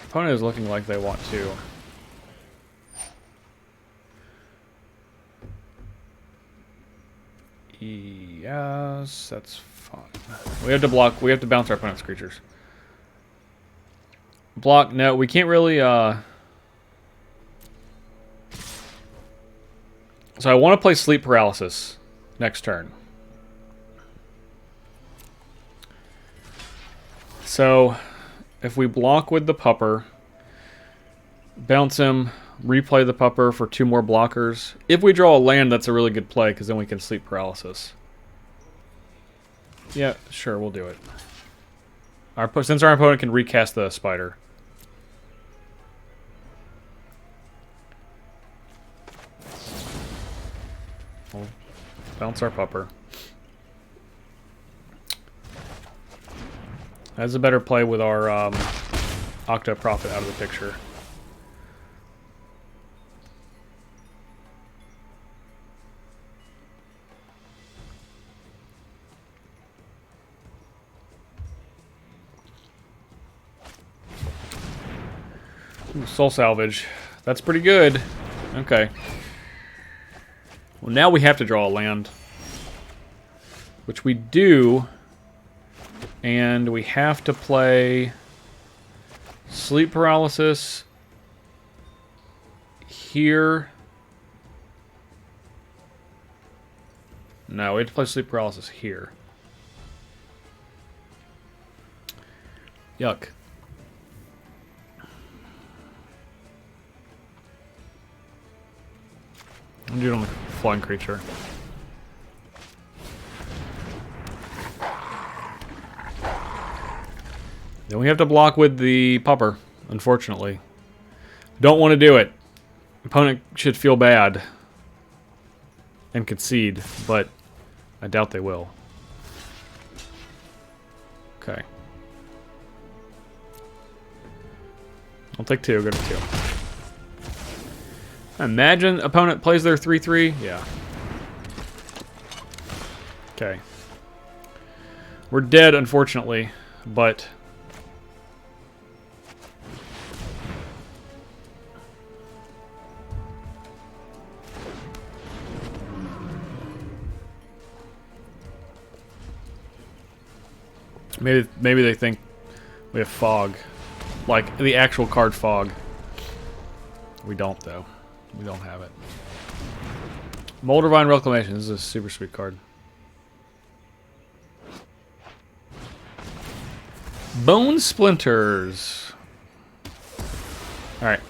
Opponent is looking like they want to. Yes, that's fine. We have to block. We have to bounce our opponent's creatures. Block. No, we can't really. So I want to play Sleep Paralysis next turn. So if we block with the pupper, bounce him, replay the pupper for 2 more blockers. If we draw a land, that's a really good play because then we can Sleep Paralysis. Yeah, sure, we'll do it. Since our opponent can recast the spider. We'll bounce our pupper. That's a better play with our Octo Prophet out of the picture. Ooh, Soul Salvage. That's pretty good. Okay. Well, now we have to draw a land. Which we do. And we have to play Sleep Paralysis here. No, we have to play Sleep Paralysis here. Yuck. I'm doing on the flying creature. Then we have to block with the pupper, unfortunately. Don't want to do it. Opponent should feel bad and concede, but I doubt they will. Okay. I'll take 2, go to 2. Imagine opponent plays their 3/3. Yeah. Okay. We're dead, unfortunately, but maybe they think we have fog, like the actual card fog. We don't, though. We don't have it. Moldervine Reclamation. This is a super sweet card. Bone Splinters. Alright.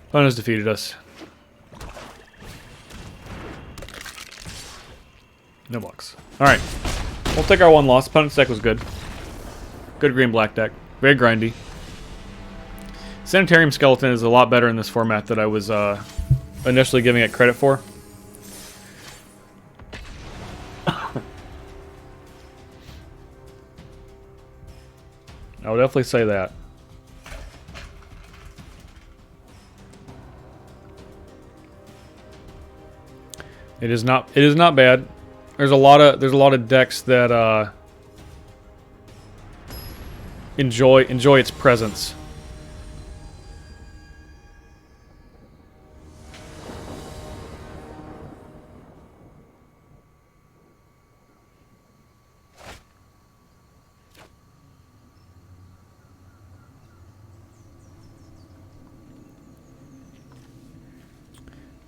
Opponent has defeated us. No blocks. Alright. We'll take our 1 loss. Opponent's deck was good. Good green-black deck. Very grindy. Sanitarium Skeleton is a lot better in this format than I was initially giving it credit for. I would definitely say that. It is not bad. There's a lot of decks that enjoy its presence.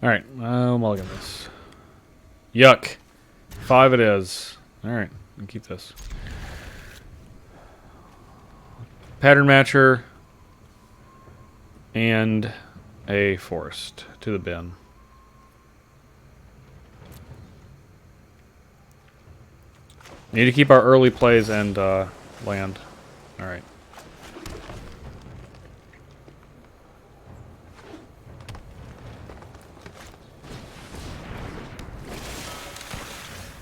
Alright, I'll mulligan this. Yuck. 5 it is. Alright, I'll keep this. Pattern Matcher. And a Forest to the bin. Need to keep our early plays and land. Alright.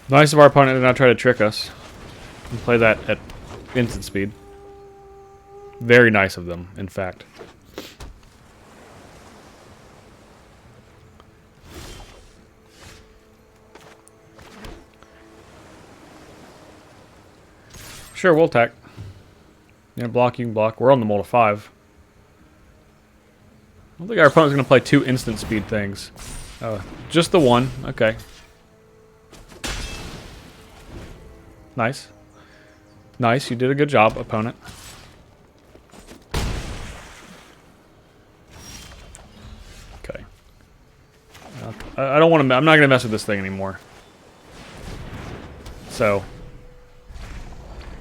Nice of our opponent to not try to trick us and play that at instant speed. Very nice of them, in fact. Sure, we'll attack. You can block, you can block. We're on the mold of 5. I don't think our opponent's going to play 2 instant speed things. Just the one. Okay. Nice. Nice, you did a good job, opponent. Okay. I don't want to... I'm not going to mess with this thing anymore. So...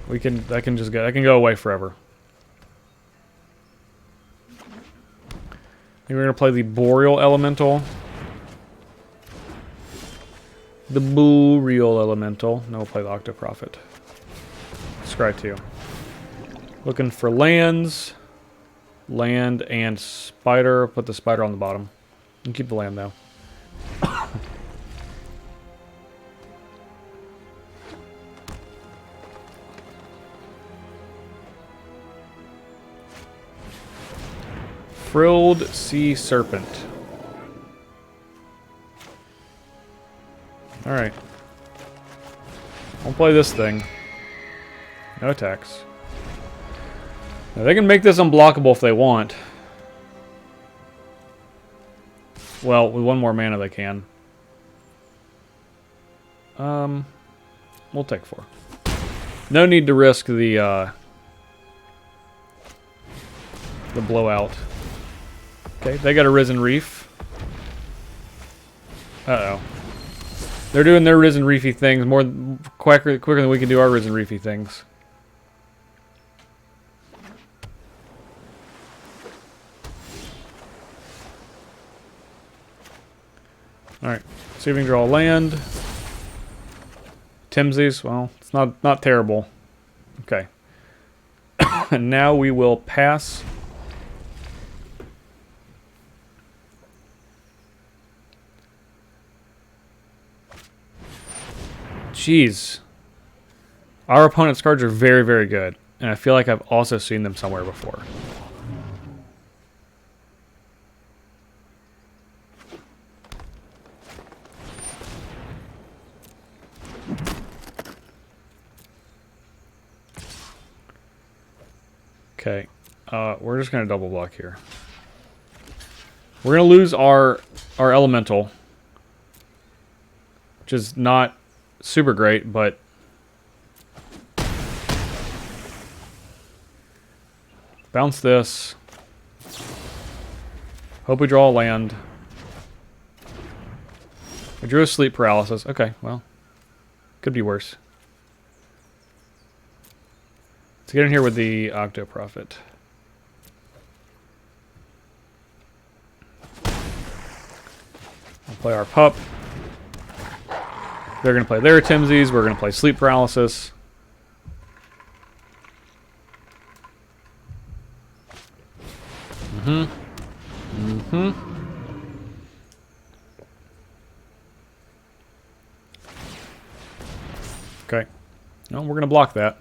I can just go... I can go away forever. I think we're going to play the Boreal Elemental. The Boreal Elemental. No, we'll play the Octoprophet. Scry 2. Looking for lands. Land and spider. Put the spider on the bottom. And keep the land, though. Frilled Sea Serpent. Alright. I'll play this thing. No attacks. Now they can make this unblockable if they want. Well, with 1 more mana they can. We'll take 4. No need to risk the blowout. Okay, they got a Risen Reef. Uh-oh. They're doing their Risen Reefy things quicker than we can do our Risen Reefy things. Alright, see if we can draw a land. Timsies, well, it's not terrible. Okay. And now we will pass... Jeez. Our opponent's cards are very, very good. And I feel like I've also seen them somewhere before. Okay. We're just going to double block here. We're going to lose our elemental. Which is not... super great, but bounce this. Hope we draw a land. I drew a sleep paralysis. Okay, well, could be worse. Let's get in here with the Octoprophet. I'll play our pup. They're going to play their Timsies. We're going to play Sleep Paralysis. Okay. No, we're going to block that.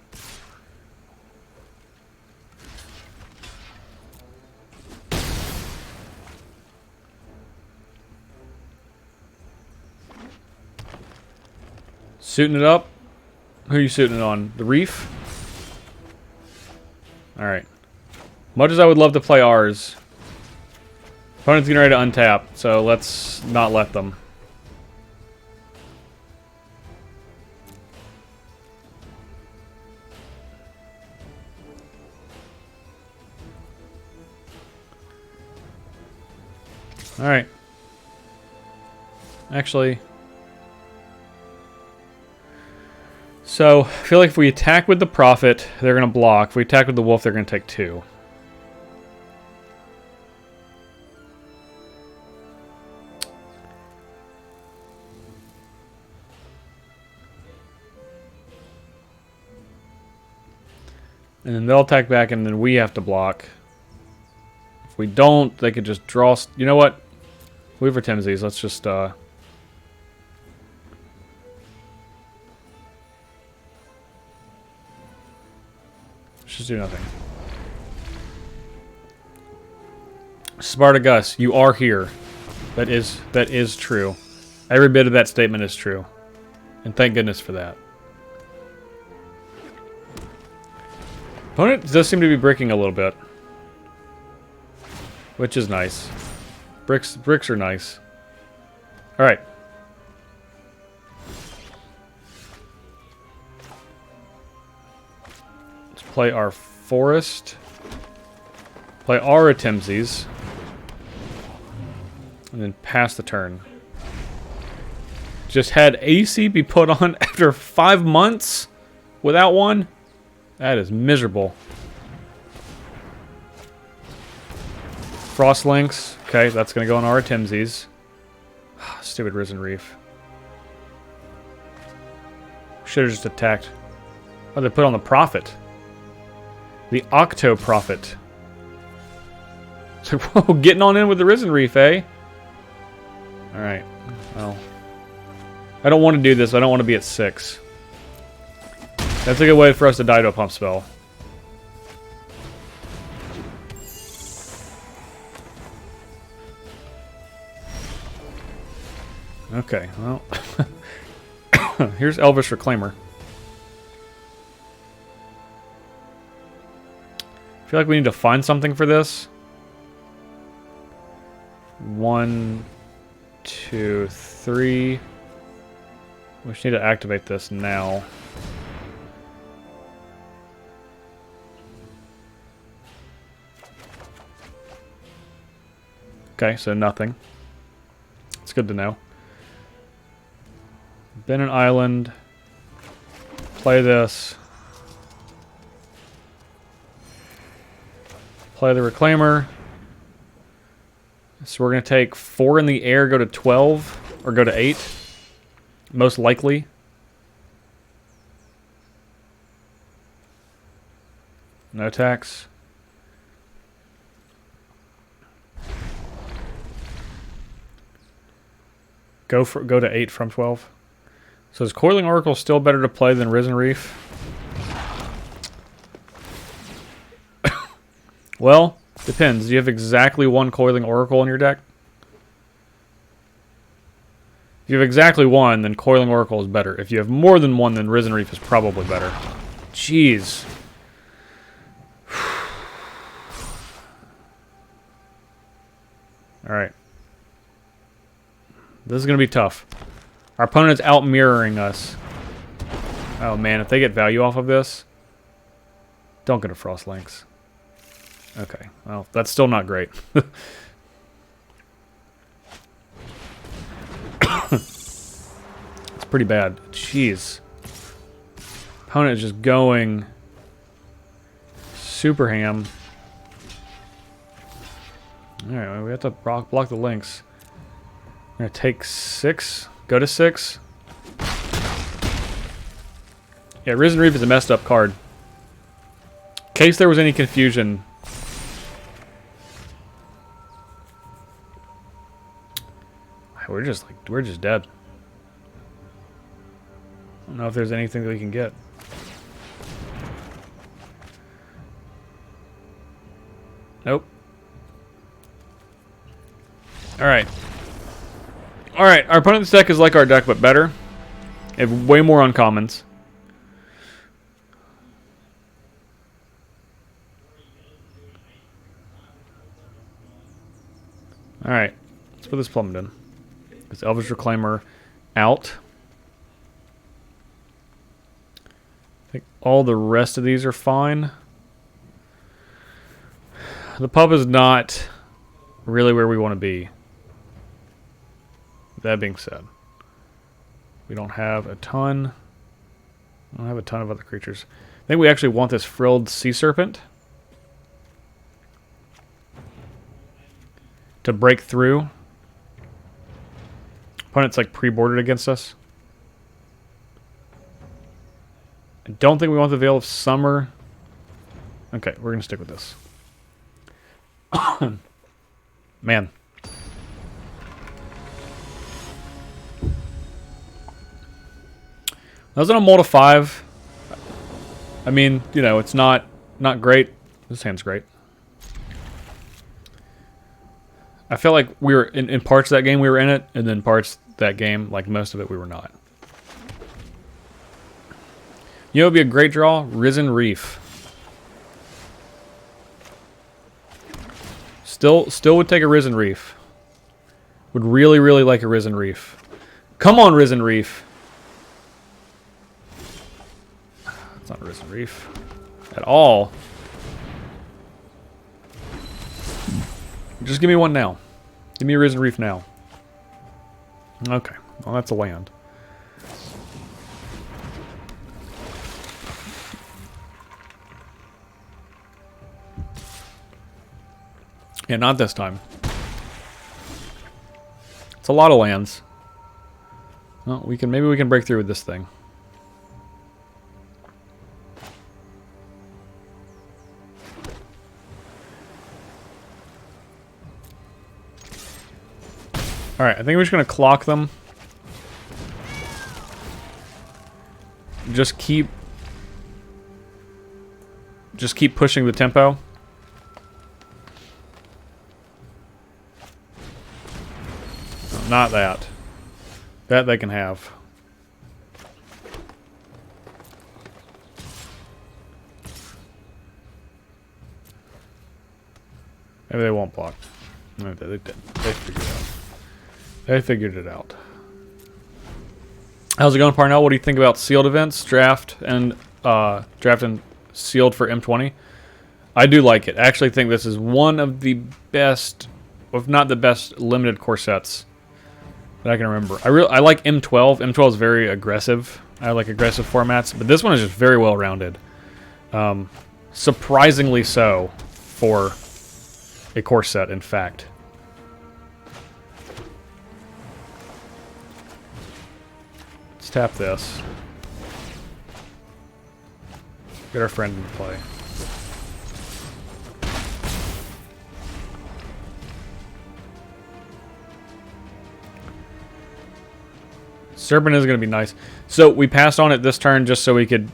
Suiting it up. Who are you suiting it on? The Reef? Alright. Much as I would love to play ours, opponent's getting ready to untap, so let's not let them. Alright. Actually... So, I feel like if we attack with the Prophet, they're going to block. If we attack with the Wolf, they're going to take 2. And then they'll attack back, and then we have to block. If we don't, they could just draw... You know what? We have our Temsies. Let's just... Let's just do nothing. Spartacus, you are here. That is true. Every bit of that statement is true. And thank goodness for that. Opponent does seem to be bricking a little bit. Which is nice. Bricks are nice. Alright. Let's play our forest. Play our Temsies. And then pass the turn. Just had AC be put on after 5 months without one? That is miserable. Frost Links. Okay, that's going to go on our Temsies. Stupid Risen Reef. Should have just attacked. Oh, they put on the Prophet. The Octo Prophet. So, whoa, getting on in with the Risen Reef, eh? Alright. Well. I don't want to do this. I don't want to be at 6. That's a good way for us to die to a pump spell. Okay, well. Here's Elvish Reclaimer. I feel like we need to find something for this. 1, 2, 3. We just need to activate this now. Okay, so nothing. It's good to know. Been an island. Play this. Play the Reclaimer. So we're going to take 4 in the air, go to 12, or go to 8. Most likely. No attacks. Go to 8 from 12. So is Coiling Oracle still better to play than Risen Reef? Well, depends. Do you have exactly 1 Coiling Oracle in your deck? If you have exactly 1, then Coiling Oracle is better. If you have more than 1, then Risen Reef is probably better. Jeez. Alright. This is going to be tough. Our opponent's out-mirroring us. Oh man, if they get value off of this... Don't get a Frost Links. Okay, well, that's still not great. It's pretty bad. Jeez. Opponent is just going... super ham. Alright, we have to block the links. I'm going to take 6. Go to 6. Yeah, Risen Reef is a messed up card. In case there was any confusion... We're just dead. I don't know if there's anything that we can get. Nope. Alright. Alright, our opponent's deck is like our deck, but better. They have way more uncommons. Alright. Let's put this Plummet in. It's Elvish Reclaimer out. I think all the rest of these are fine. The pub is not really where we want to be. That being said, we don't have a ton. I don't have a ton of other creatures. I think we actually want this Frilled Sea Serpent to break through. Opponent's like pre-boarded against us. I don't think we want the Veil of Summer. Okay, we're going to stick with this. Man. That was on a mold of 5. I mean, you know, it's not great. This hand's great. I felt like we were, in parts of that game we were in it, and then parts of that game, like most of it, we were not. You know what would be a great draw? Risen Reef. Still would take a Risen Reef. Would really, really like a Risen Reef. Come on, Risen Reef. It's not a Risen Reef at all. Just give me one now. Give me a Risen Reef now. Okay. Well, that's a land. Yeah, not this time. It's a lot of lands. Well, maybe we can break through with this thing. Alright, I think we're just going to clock them. Just keep pushing the tempo. No, not that. That they can have. Maybe they won't block. No, they did. They figured it out. They figured it out. How's it going, Parnell? What do you think about sealed events, draft and sealed for M20? I do like it. I actually think this is one of the best, if not the best, limited core sets that I can remember. I like M12. M12 is very aggressive. I like aggressive formats, but this one is just very well rounded. Surprisingly so for a core set, in fact. Let's tap this. Get our friend into play. Serpent is going to be nice. So we passed on it this turn just so we could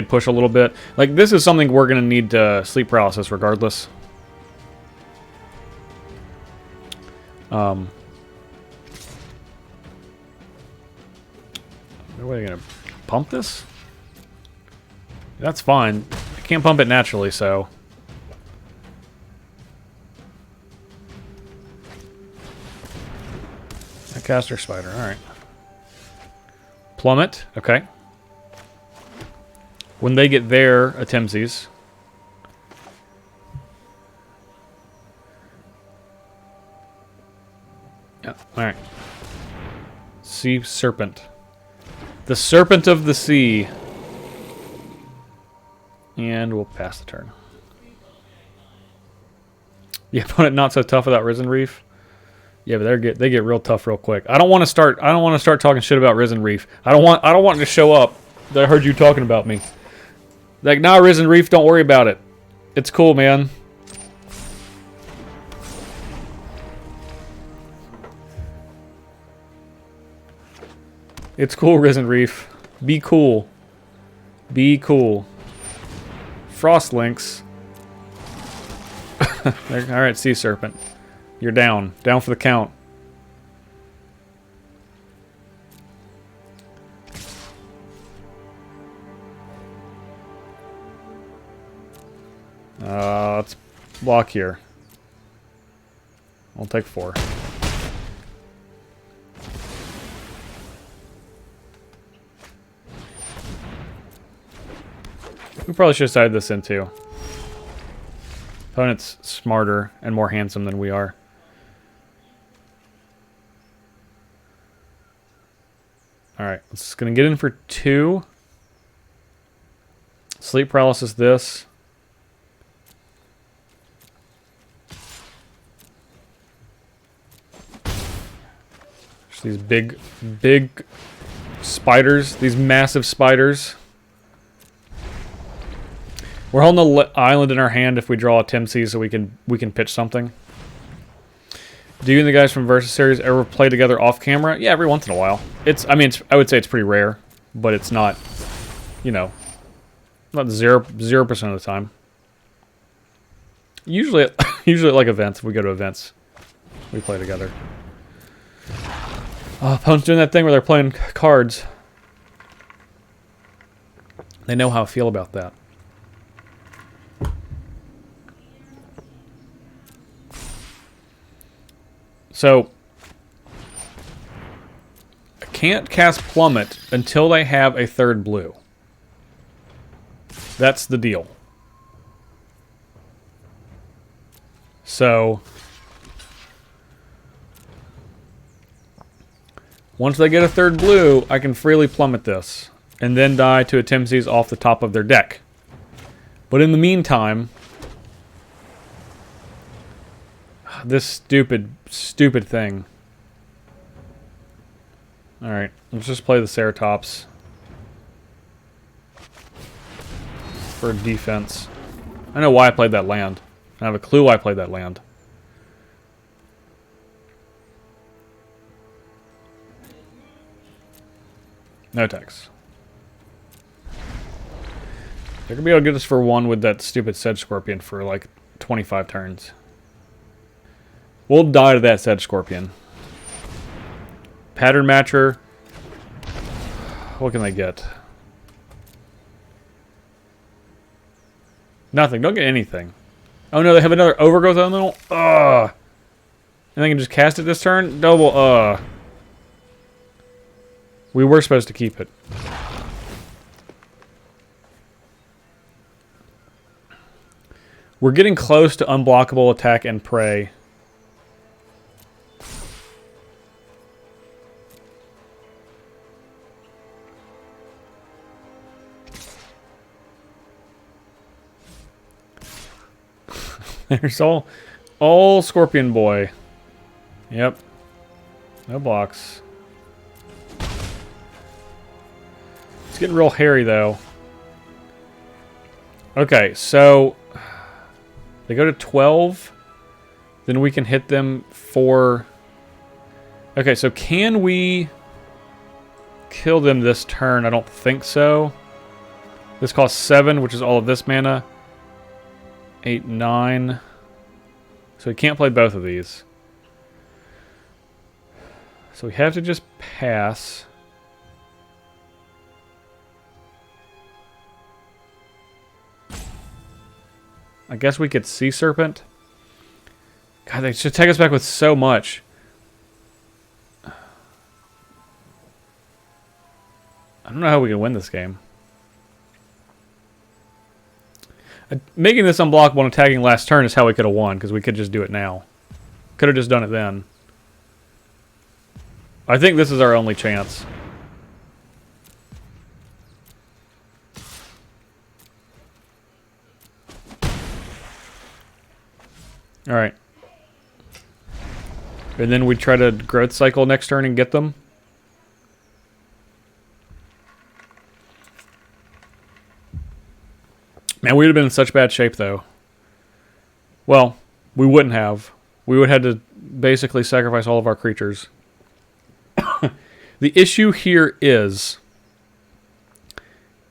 push a little bit. Like, this is something we're going to need sleep paralysis regardless. Are we going to pump this? That's fine. I can't pump it naturally, so... A caster spider, alright. Plummet, okay. When they get their Atemzes. Yeah, alright. Sea Serpent. The Serpent of the Sea. And we'll pass the turn. The opponent not so tough without Risen Reef. Yeah, but they get real tough real quick. I don't want to start talking shit about Risen Reef. I don't want to show up that I heard you talking about me. Like, nah, Risen Reef, don't worry about it. It's cool, man. It's cool, Risen Reef. Be cool. Be cool. Frost Lynx. Alright, Sea Serpent. You're down. Down for the count. Let's block here. I'll take 4. We probably should have sided this in too. Opponent's smarter and more handsome than we are. Alright, it's going to get in for 2. Sleep paralysis this. Just these big spiders. These massive spiders. We're holding the island in our hand if we draw a Timsy, so we can pitch something. Do you and the guys from Versus series ever play together off camera? Yeah, every once in a while. I would say it's pretty rare, but it's not, you know, not 0% of the time. Usually at like events, if we go to events, we play together. Opponent's doing that thing where they're playing cards. They know how I feel about that. So, I can't cast Plummet until they have a third blue. That's the deal. So, once they get a third blue, I can freely Plummet this, and then die to a Timsies off the top of their deck. But in the meantime, this stupid thing. Alright, let's just play the Ceratops for defense. I know why I played that land. I have a clue why I played that land. No attacks. They're gonna be able to get us for 1 with that stupid Sedge Scorpion for like 25 turns. We'll die to that Sedge Scorpion. Pattern Matcher. What can they get? Nothing. Don't get anything. Oh no, they have another Overgrowth Elemental? Ugh. And they can just cast it this turn? Double, We were supposed to keep it. We're getting close to unblockable attack and prey. There's all Scorpion Boy. Yep. No blocks. It's getting real hairy, though. Okay, so they go to 12. Then we can hit them for... Okay, so can we kill them this turn? I don't think so. This costs 7, which is all of this mana. 8, 9. So we can't play both of these. So we have to just pass. I guess we could Sea Serpent. God, they should take us back with so much. I don't know how we can win this game. Making this unblockable and attacking last turn is how we could have won, because we could just do it now. Could have just done it then. I think this is our only chance. Alright. And then we try to growth cycle next turn and get them. Man, we would have been in such bad shape, though. Well, we wouldn't have. We would have had to basically sacrifice all of our creatures. The issue here is,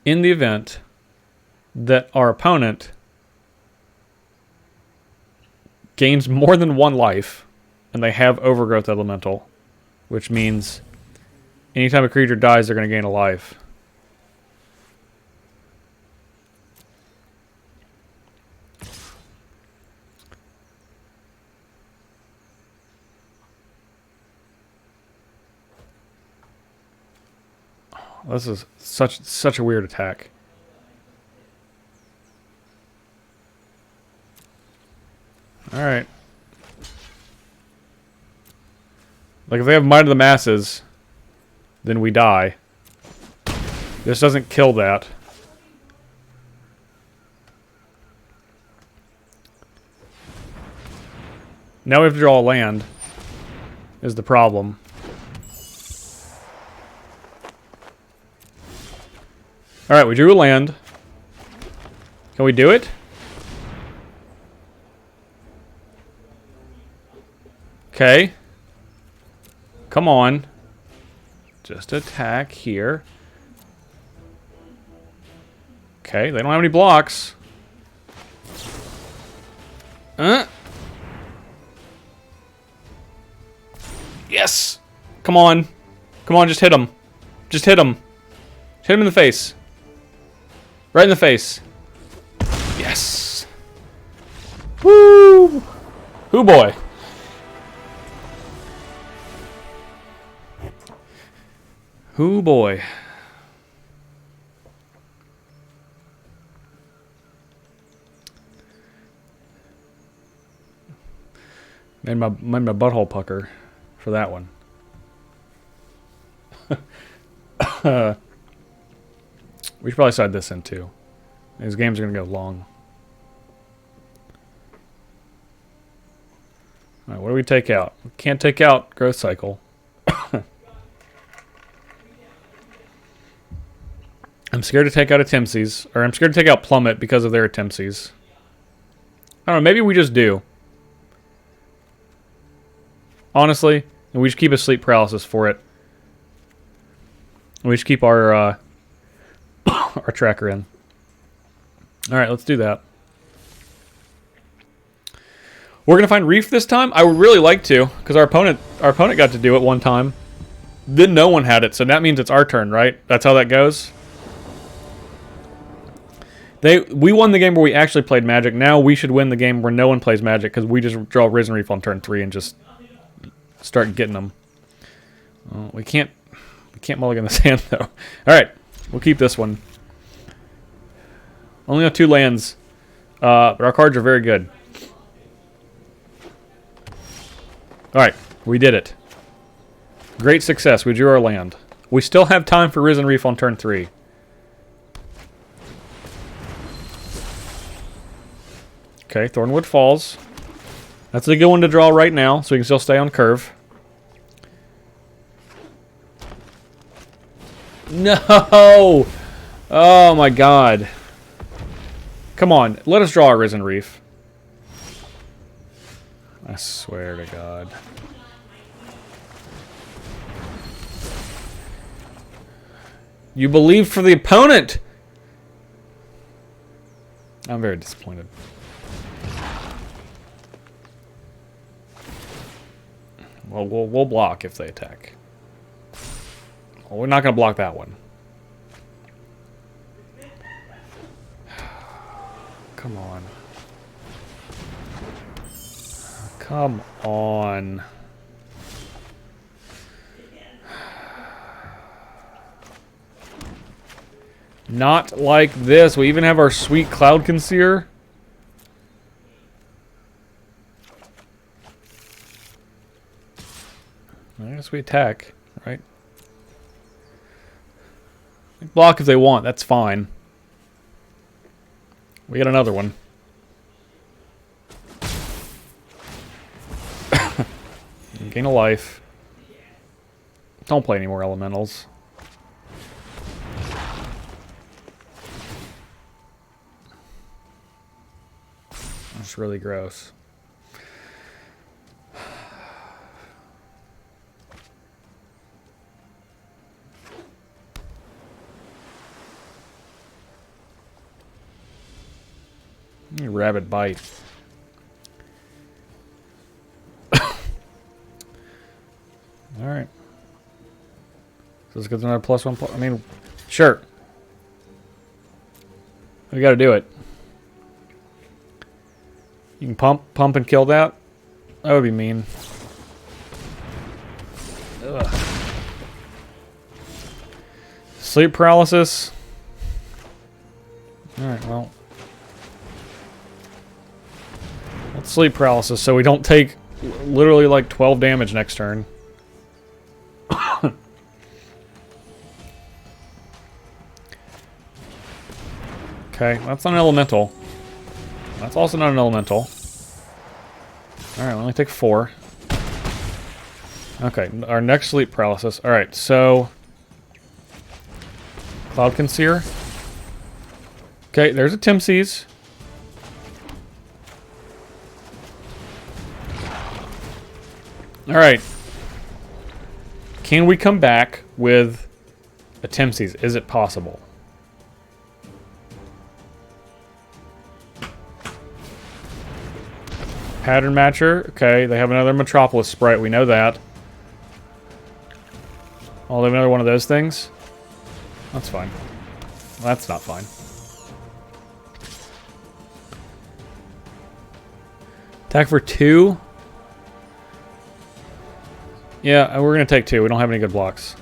in the event that our opponent gains more than 1 life, and they have Overgrowth Elemental, which means anytime a creature dies, they're going to gain a life. This is such a weird attack. Alright. Like, if they have Might of the Masses, then we die. This doesn't kill that. Now we have to draw a land, is the problem. Alright, we drew a land. Can we do it? Okay. Come on. Just attack here. Okay, they don't have any blocks. Yes! Come on. Come on, just hit him. Just hit him. Hit him in the face. Right in the face. Yes! Woo! Hoo boy. Hoo boy. Made my butthole pucker for that one. We should probably side this in too. These games are gonna go long. Alright, what do we take out? We can't take out growth cycle. I'm scared to take out Attemptsies, or I'm scared to take out Plummet because of their Attemptsies. I don't know, maybe we just do. Honestly, and we just keep a sleep paralysis for it. And we just keep our our tracker in. Alright, let's do that. We're gonna find Reef this time? I would really like to, because our opponent got to do it one time. Then no one had it, so that means it's our turn, right? That's how that goes? We won the game where we actually played Magic. Now we should win the game where no one plays Magic, because we just draw Risen Reef on turn 3 and just start getting them. We can't mulligan this hand though. All right, we'll keep this one. Only have 2 lands, but our cards are very good. All right, we did it. Great success. We drew our land. We still have time for Risen Reef on turn 3. Okay, Thornwood Falls. That's a good one to draw right now, so we can still stay on curve. No! Oh my god. Come on, let us draw a Risen Reef. I swear to God. You believed for the opponent! I'm very disappointed. Well, we'll block if they attack. Well, we're not going to block that one. Come on. Come on. Not like this. We even have our sweet Cloud Conceer. I guess we attack, right? Block if they want, that's fine. We get another one. Gain a life. Don't play any more elementals. That's really gross. Rabbit bite. Alright. So let's get another +1. I mean, sure. We gotta do it. You can pump and kill that? That would be mean. Ugh. Sleep paralysis. Alright, well. Let's sleep paralysis so we don't take literally like 12 damage next turn. Okay, that's not an elemental. That's also not an elemental. Alright, we only take 4. Okay, our next sleep paralysis. Alright, so Cloud Conceer. Okay, there's a Timses. Alright. Can we come back with a Timses? Is it possible? Pattern matcher. Okay, they have another Metropolis sprite. We know that. Oh, they have another one of those things? That's fine. That's not fine. Attack for 2? Yeah, we're going to take 2. We don't have any good blocks.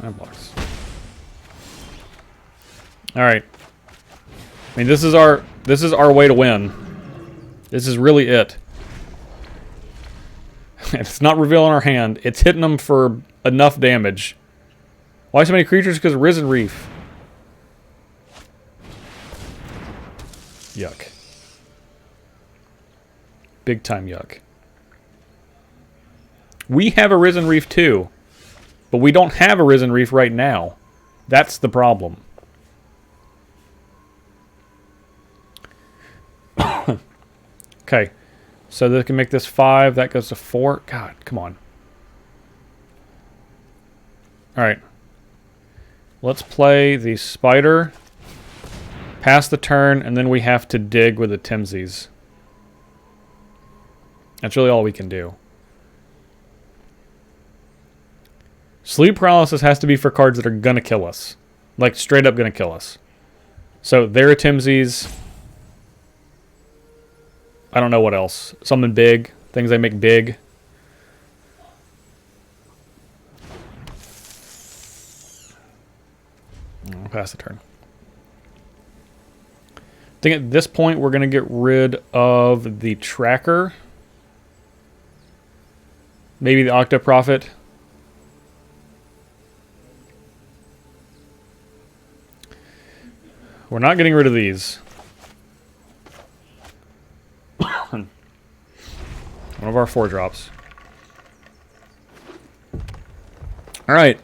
No blocks. Alright. I mean, this is our way to win. This is really it. It's not revealing our hand. It's hitting them for enough damage. Why so many creatures? Because Risen Reef. Yuck. Big time yuck. We have a Risen Reef too. But we don't have a Risen Reef right now. That's the problem. Okay. So they can make this 5. That goes to 4. God, come on. Alright. Let's play the spider. Pass the turn, and then we have to dig with the Timses. That's really all we can do. Sleep paralysis has to be for cards that are gonna kill us. Like, straight up gonna kill us. So, there are Timses. I don't know what else. Something big. Things they make big. I'll pass the turn. I think at this point we're going to get rid of the tracker. Maybe the Octa Prophet. We're not getting rid of these. One of our 4-drops. Alright.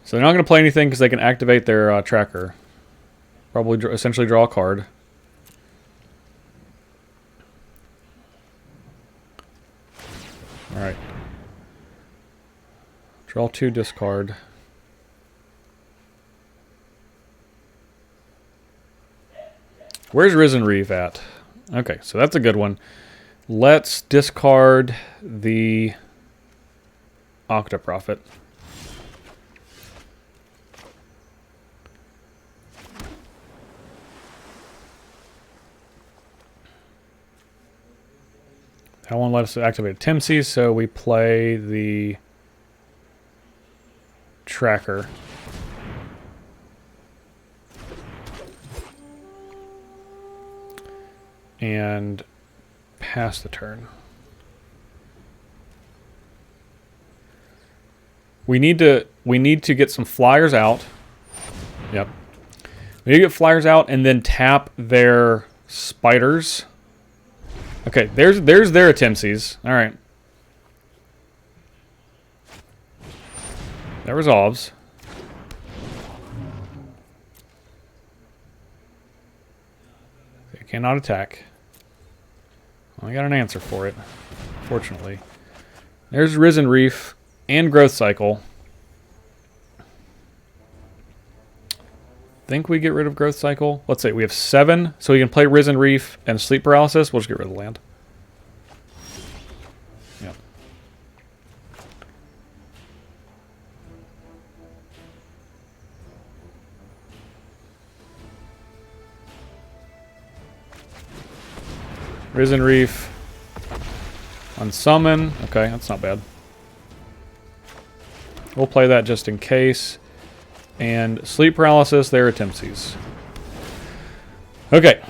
So they're not going to play anything because they can activate their tracker. Probably essentially draw a card. Alright. Draw 2, discard. Where's Risen Reef at? Okay, so that's a good one. Let's discard the Octa Prophet. That won't let us activate Timses, so we play the tracker. And pass the turn. We need to get some flyers out. Yep. We need to get flyers out and then tap their spiders. Okay, there's their Timses. All right. That resolves. They cannot attack. Well, I got an answer for it, fortunately. There's Risen Reef and Growth Cycle. Think we get rid of Growth Cycle? Let's say we have 7, so we can play Risen Reef and Sleep Paralysis. We'll just get rid of the land. Yep. Risen Reef. Unsummon. Okay, that's not bad. We'll play that just in case. And Sleep Paralysis, there are Timses. Okay.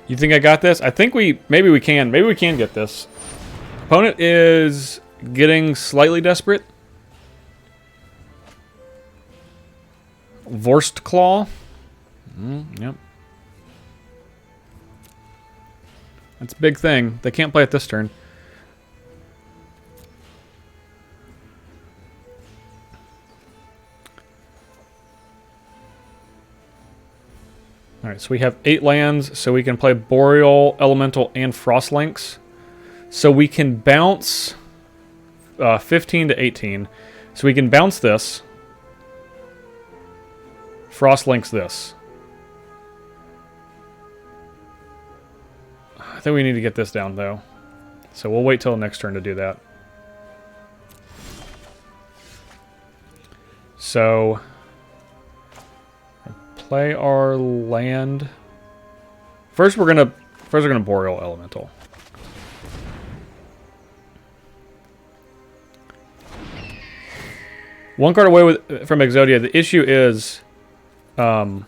You think I got this? I think maybe we can get this. Opponent is getting slightly desperate. Vorst Claw. Yep. That's a big thing. They can't play it this turn. Alright, so we have 8 lands, so we can play Boreal, Elemental, and Frost Links. So we can bounce 15 to 18. So we can bounce this. Frost Links this. I think we need to get this down, though. So we'll wait till next turn to do that. So play our land. First we're gonna Boreal Elemental. One card away from Exodia. The issue is we're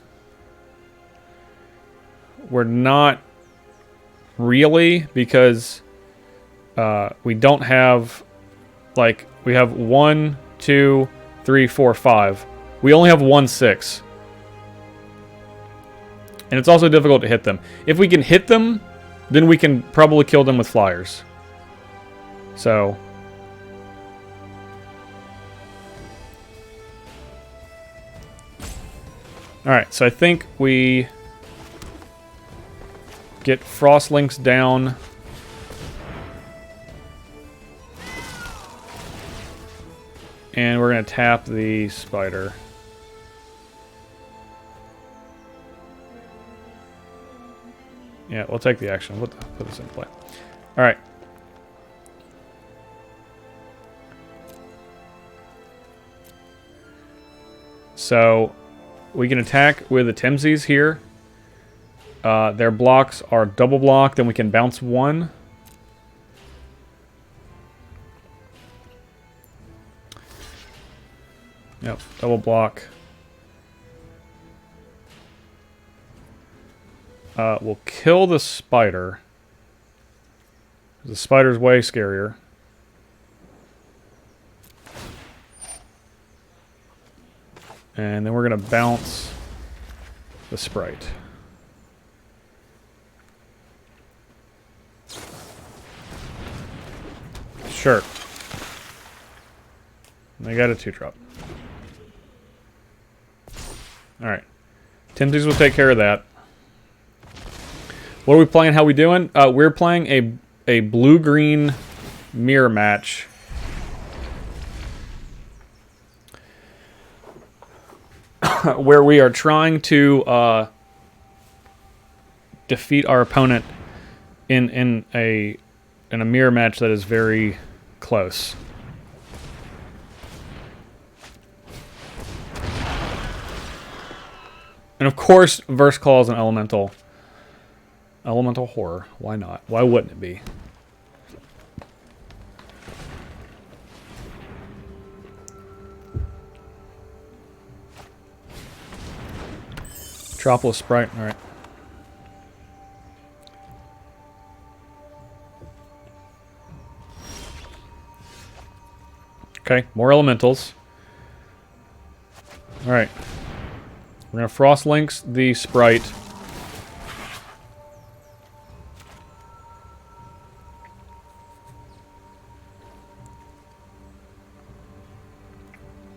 not really, because we don't have, like, we have 1, 2, 3, 4, 5. We only have 1, 6. And it's also difficult to hit them. If we can hit them, then we can probably kill them with flyers. So alright, so I think we get Frost Links down. And we're going to tap the Spider. Yeah, we'll take the action. We'll put this in play. Alright. So we can attack with the Timsies here. Their blocks are double block, then we can bounce 1. Yep, double block. We'll kill the Spider. The Spider's way scarier. And then we're going to bounce the Sprite. Sure. They got a 2-drop. Alright. Timsies will take care of that. What are we playing? How we doing? We're playing a blue-green mirror match. Where we are trying to defeat our opponent in a mirror match that is very close. And of course, Verse Claw is an elemental. Elemental horror. Why not? Why wouldn't it be? Metropolis Sprite. Alright. Okay, more elementals. Alright. We're going to Frost Links the Sprite.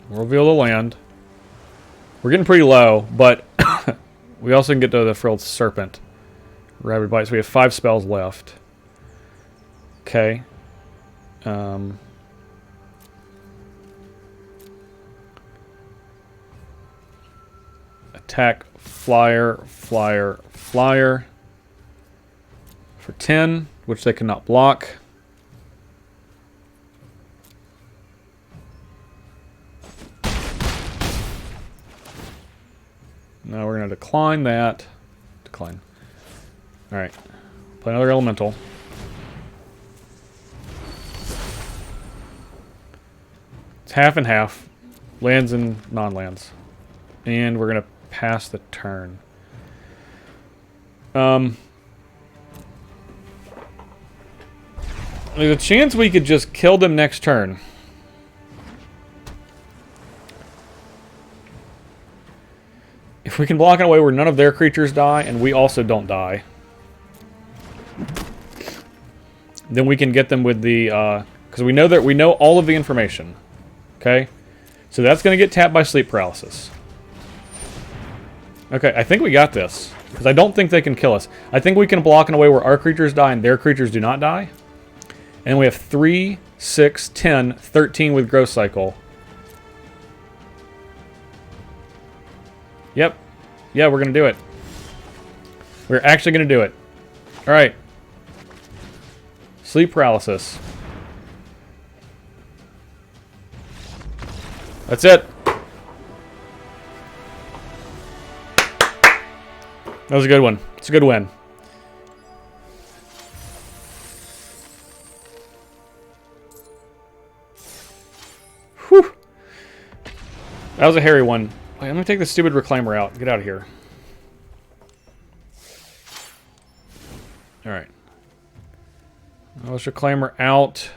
We'll reveal the land. We're getting pretty low, but we also can get to the Frilled Serpent. Rabid Bite, so we have 5 spells left. Okay. Attack, flyer, flyer, flyer. For 10, which they cannot block. Now we're going to decline that. Decline. Alright. Play another elemental. It's half and half. Lands and non-lands. And we're going to pass the turn. There's a chance we could just kill them next turn. If we can block in a way where none of their creatures die, and we also don't die. then we can get them with the, because we know all of the information. Okay? So that's going to get tapped by sleep paralysis. Okay, I think we got this. Because I don't think they can kill us. I think we can block in a way where our creatures die and their creatures do not die. And we have 3, 6, 10, 13 with growth cycle. Yep. Yeah, we're going to do it. We're actually going to do it. Alright. Sleep paralysis. That's it. That was a good one. It's a good win. Whew. That was a hairy one. Wait, I'm going to take the stupid reclaimer out. Get out of here. Alright. Let's reclaimer out.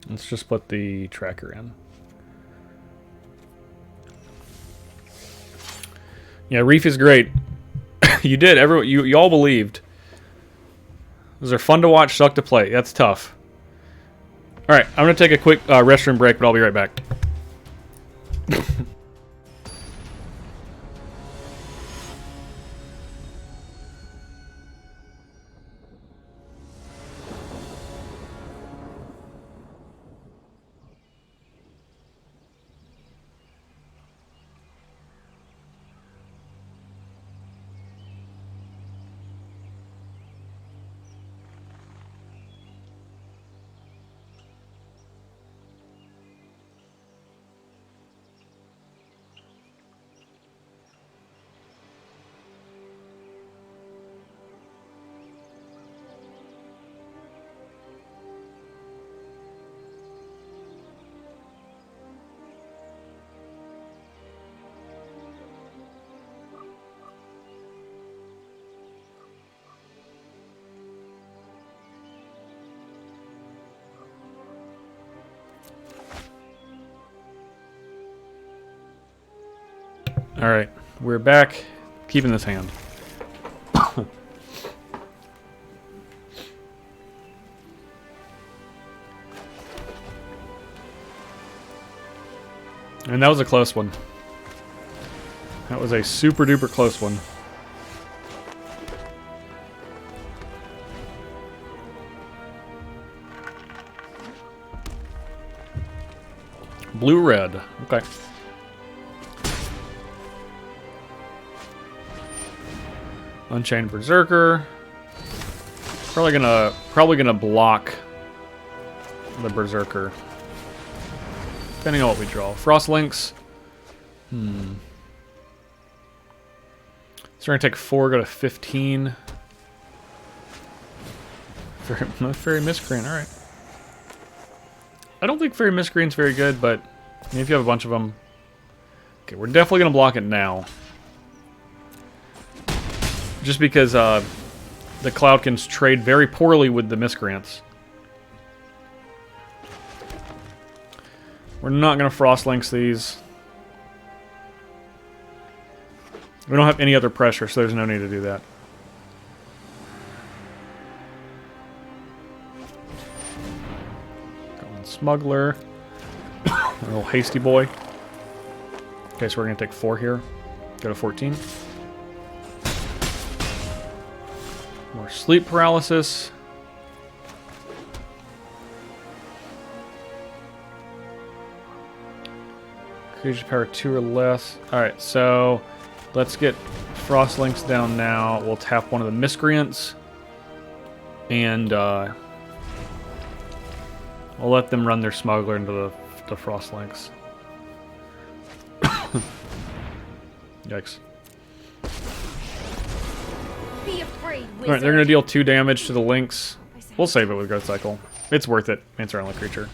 Let's just put the tracker in. Yeah, Reef is great. You did. You all believed. Those are fun to watch, suck to play. That's tough. All right, I'm going to take a quick restroom break, but I'll be right back. All right, we're back. Keeping this hand. And that was a close one. That was a super duper close one. Blue red. Okay. Unchained Berserker. Probably gonna block the Berserker. Depending on what we draw. Frost Links. So we're gonna take 4, go to 15. Fairy Miscreant, alright. I don't think Fairy Miscreant's very good, but I mean, if you have a bunch of them. Okay, we're definitely gonna block it now. Just because the Cloudkins trade very poorly with the Miscreants. We're not going to Frost Links these. We don't have any other pressure, so there's no need to do that. Going Smuggler. A little hasty boy. Okay, so we're going to take 4 here. Go to 14. More sleep paralysis. Creature power 2 or less. Alright, so let's get Frost Links down now. We'll tap one of the Miscreants. And we'll let them run their Smuggler into the Frost Links. Yikes. Alright, they're going to deal 2 damage to the Lynx. We'll save it with Growth Cycle. It's worth it. It's our only creature.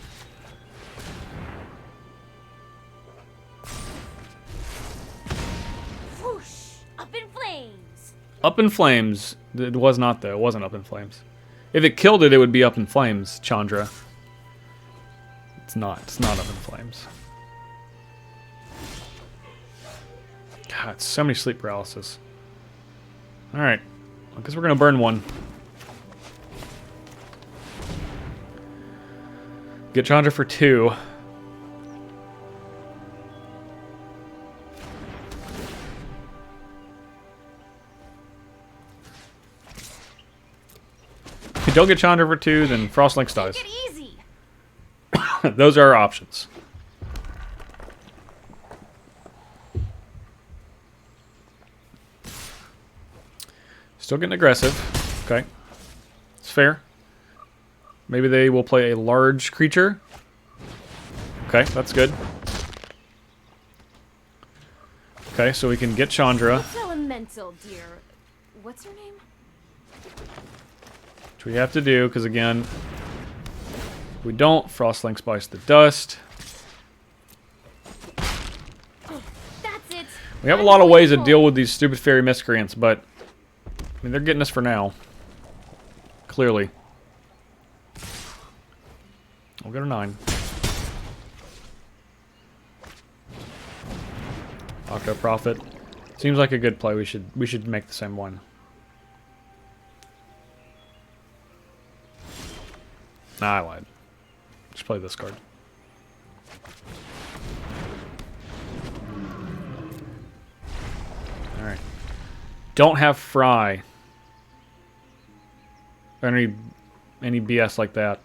Whoosh! Up in flames! Up in flames. It was not, though. It wasn't up in flames. If it killed it, it would be up in flames, Chandra. It's not. It's not up in flames. God, so many sleep paralysis. Alright. I guess we're going to burn one. Get Chandra for 2. If you don't get Chandra for 2, then Frostlinks dies. Take it easy. Those are our options. Still getting aggressive. Okay. It's fair. Maybe they will play a large creature. Okay, that's good. Okay, so we can get Chandra. It's elemental, dear. What's her name? Which we have to do, because again, if we don't, Frostlinks bites the dust. That's it. We have a lot of ways to deal with these stupid fairy miscreants, but I mean, they're getting us for now. Clearly. We'll go to 9. Octo Prophet. Seems like a good play. We should make the same one. Nah, I lied. Just play this card. Alright. Don't have Fry. Or any BS like that.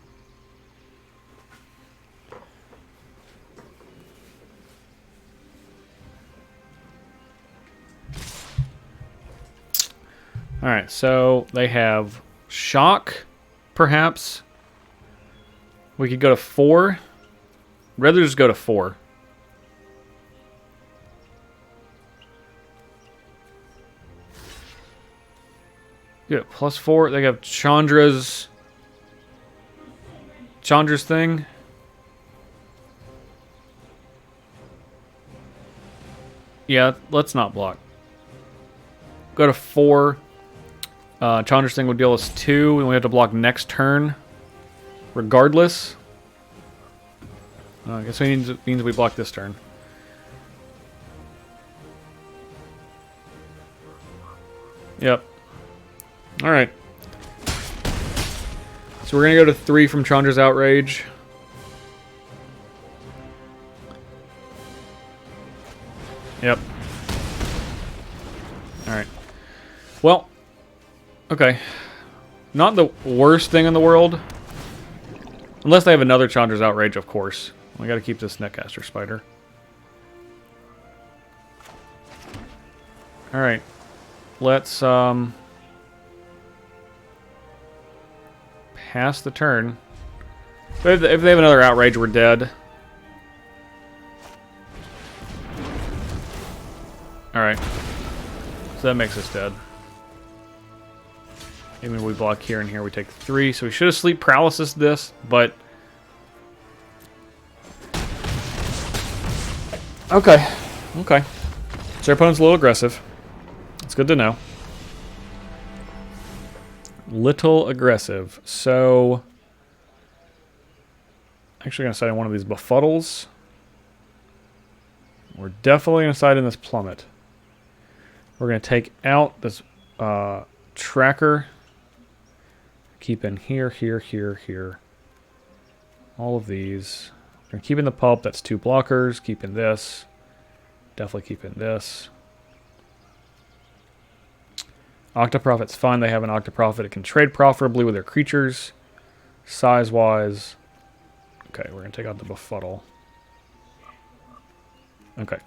Alright, so they have Shock, perhaps. We could go to 4. Rather just go to 4. Yeah, plus 4. They have Chandra's thing. Yeah, let's not block. Go to 4. Chandra's thing would deal us 2, and we have to block next turn. Regardless. I guess it means we block this turn. Yep. Alright. So we're going to go to 3 from Chandra's Outrage. Yep. Alright. Well. Okay. Not the worst thing in the world. Unless they have another Chandra's Outrage, of course. We got to keep this Netcaster Spider. Alright. Let's, pass the turn. If they have another Outrage, we're dead. Alright. So that makes us dead. Even if we block here and here, we take 3. So we should have Sleep Paralysis this, but... Okay. Okay. So our opponent's a little aggressive. It's good to know. Little aggressive. So... Actually going to side in one of these Befuddles. We're definitely going to side in this Plummet. We're going to take out this Tracker. Keep in here, here, here, here. All of these. We're going to keep in the Pulp. That's 2 blockers. Keep in this. Definitely keep in this. Octoprophet's fine. They have an Octoprophet. It can trade profitably with their creatures. Size-wise. Okay, we're going to take out the Befuddle. Okay.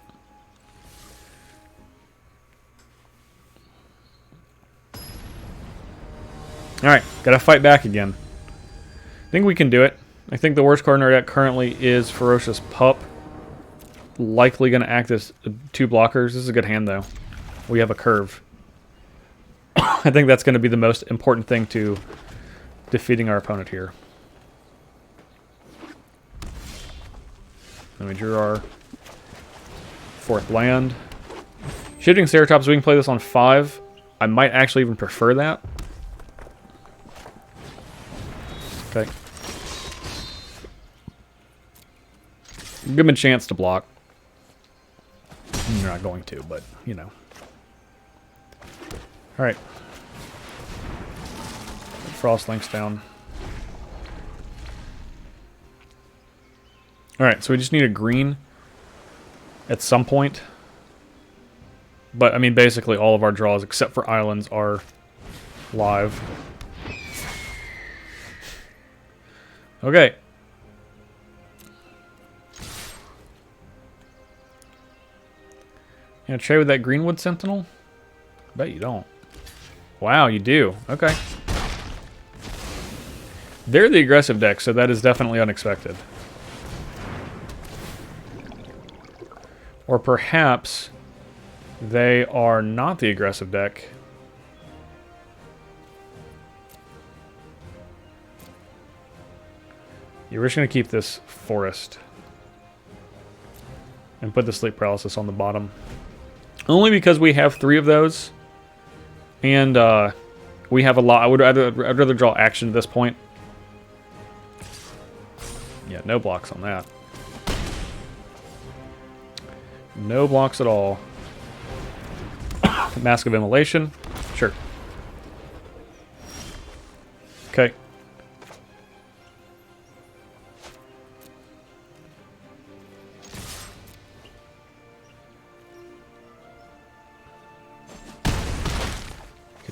Alright, gotta fight back again. I think we can do it. I think the worst card in our deck currently is Ferocious Pup. Likely gonna act as 2 blockers. This is a good hand, though. We have a curve. I think that's gonna be the most important thing to defeating our opponent here. Then we drew our 4th land. Shifting Ceratops, we can play this on 5. I might actually even prefer that. Okay. Give him a chance to block. You're not going to, but, you know. Alright. Frost links down. Alright, so we just need a green at some point. But, I mean, basically all of our draws, except for islands, are live. Okay. You gonna trade with that Greenwood Sentinel? I bet you don't. Wow, you do. Okay. They're the aggressive deck, so that is definitely unexpected. Or perhaps they are not the aggressive deck. You're just going to keep this forest. And put the sleep paralysis on the bottom. Only because we have 3 of those. And we have a lot. I'd rather draw action at this point. Yeah, no blocks on that. No blocks at all. Mask of Immolation. Sure. Okay.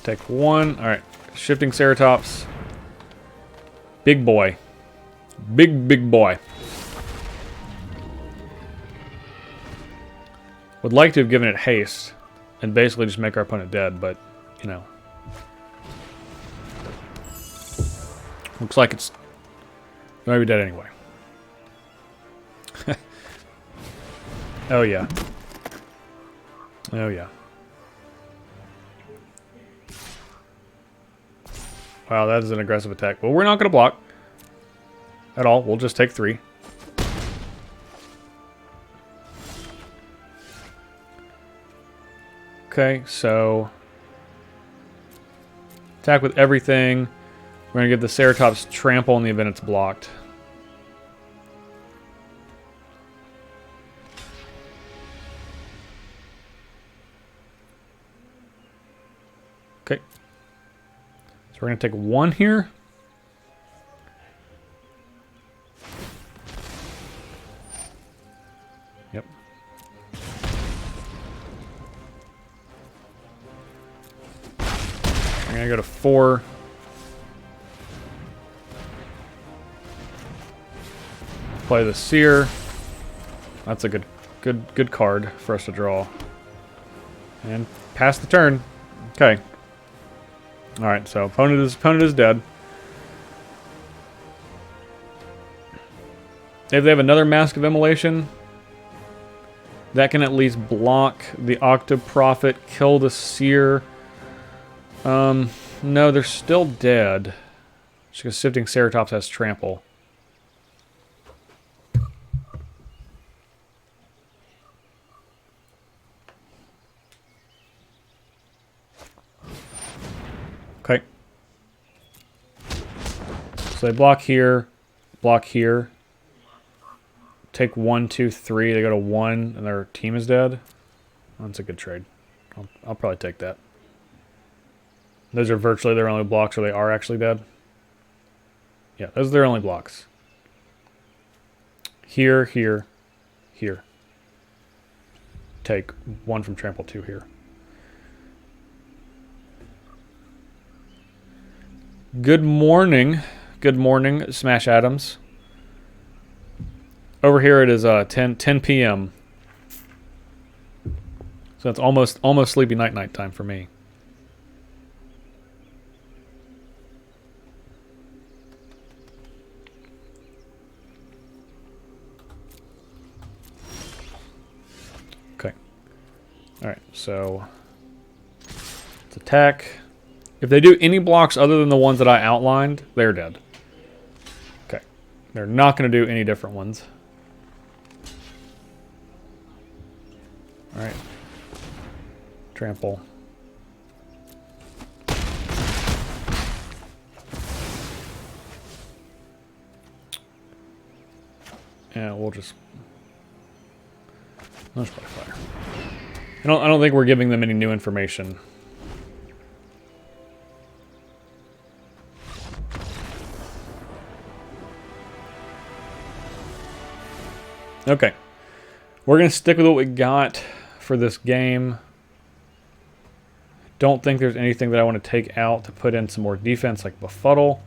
Take 1. Alright. Shifting Ceratops. Big boy. Big boy. Would like to have given it haste and basically just make our opponent dead, but, you know. Looks like it's going to be dead anyway. Oh, yeah. Oh, yeah. Wow, that is an aggressive attack. Well, we're not going to block at all. We'll just take 3. Okay, so attack with everything. We're going to give the Ceratops trample in the event it's blocked. Okay. So we're going to take 1 here. Yep. I'm going to go to 4. Play the Seer. That's a good card for us to draw. And pass the turn. Okay. Alright, so opponent is dead. If they have another Mask of Immolation, that can at least block the Octoprophet, kill the Seer. No, they're still dead. Just because Shifting Ceratops has trample. Okay. So they block here, take 1, 2, 3. They go to 1, and their team is dead. That's a good trade. I'll probably take that. Those are virtually their only blocks, or they are actually dead. Yeah, those are their only blocks. Here, here, here. Take 1 from trample, 2 here. Good morning. Good morning, Smash Adams. Over here it is 10 p.m. So it's almost sleepy night time for me. Okay. All right. So let's attack. If they do any blocks other than the ones that I outlined, they're dead. Okay. They're not going to do any different ones. Alright. Trample. Yeah, we'll just play fire. I don't think we're giving them any new information. Okay. We're going to stick with what we got for this game. Don't think there's anything that I want to take out to put in some more defense like Befuddle.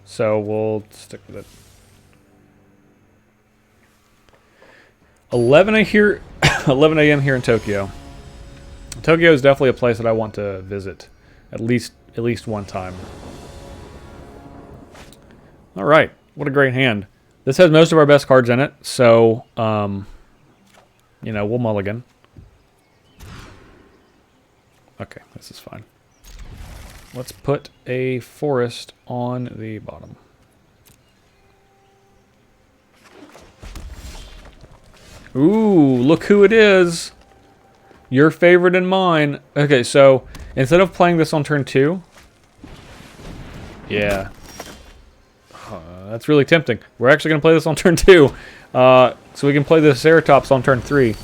So we'll stick with it. 11 a.m. here in Tokyo. Tokyo is definitely a place that I want to visit at least one time. All right, what a great hand. This has most of our best cards in it, so you know, we'll mulligan. Okay, this is fine. Let's put a forest on the bottom. Ooh, look who it is. Your favorite and mine. Okay, so instead of playing this on turn 2, yeah, that's really tempting. We're actually going to play this on turn 2, so we can play the Ceratops on turn 3.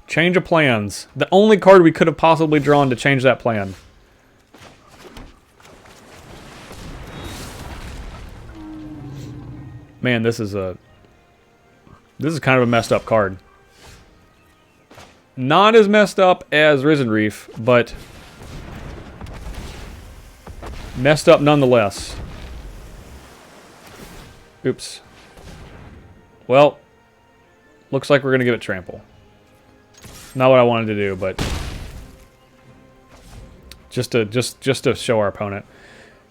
Change of plans. The only card we could have possibly drawn to change that plan. Man, this is kind of a messed up card. Not as messed up as Risen Reef, but messed up nonetheless. Oops. Well, looks like we're going to give it Trample. Not what I wanted to do, but just to show our opponent.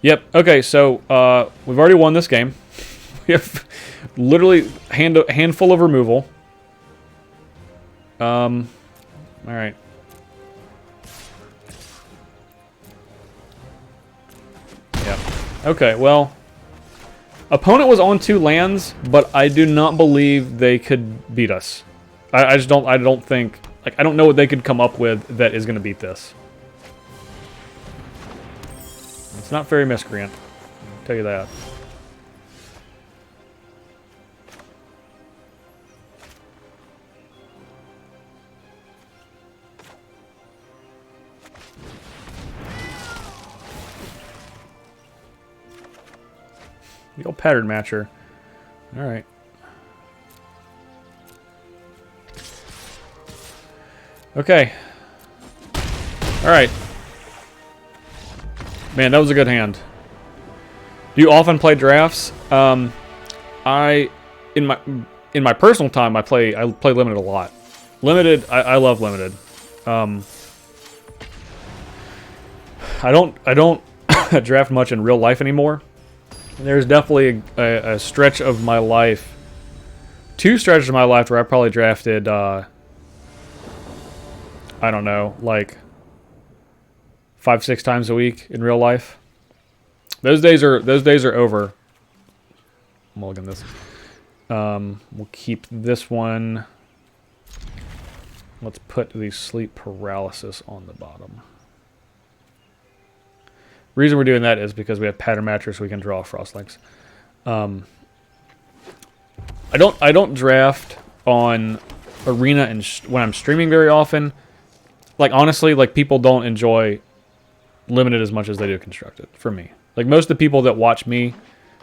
Yep. Okay, so we've already won this game. We have literally a handful of removal. All right. Yep. Okay. Well, opponent was on 2 lands, but I do not believe they could beat us. I just don't. I don't think. Like, I don't know what they could come up with that is going to beat this. It's not Fairy Miscreant. I'll tell you that. The old pattern matcher. All right. Okay. All right. Man, that was a good hand. Do you often play drafts? In my personal time, I play limited a lot. Limited, I love limited. I don't draft much in real life anymore. There's definitely a stretch of my life, 2 stretches of my life where I probably drafted, I don't know, like 5-6 times a week in real life. Those days are over. Mulligan this. We'll keep this one. Let's put the sleep paralysis on the bottom. Reason we're doing that is because we have pattern matchers, so we can draw Frostlinks. I don't draft on Arena and when I'm streaming very often. Like, honestly, like, people don't enjoy limited as much as they do constructed for me. Like, most of the people that watch me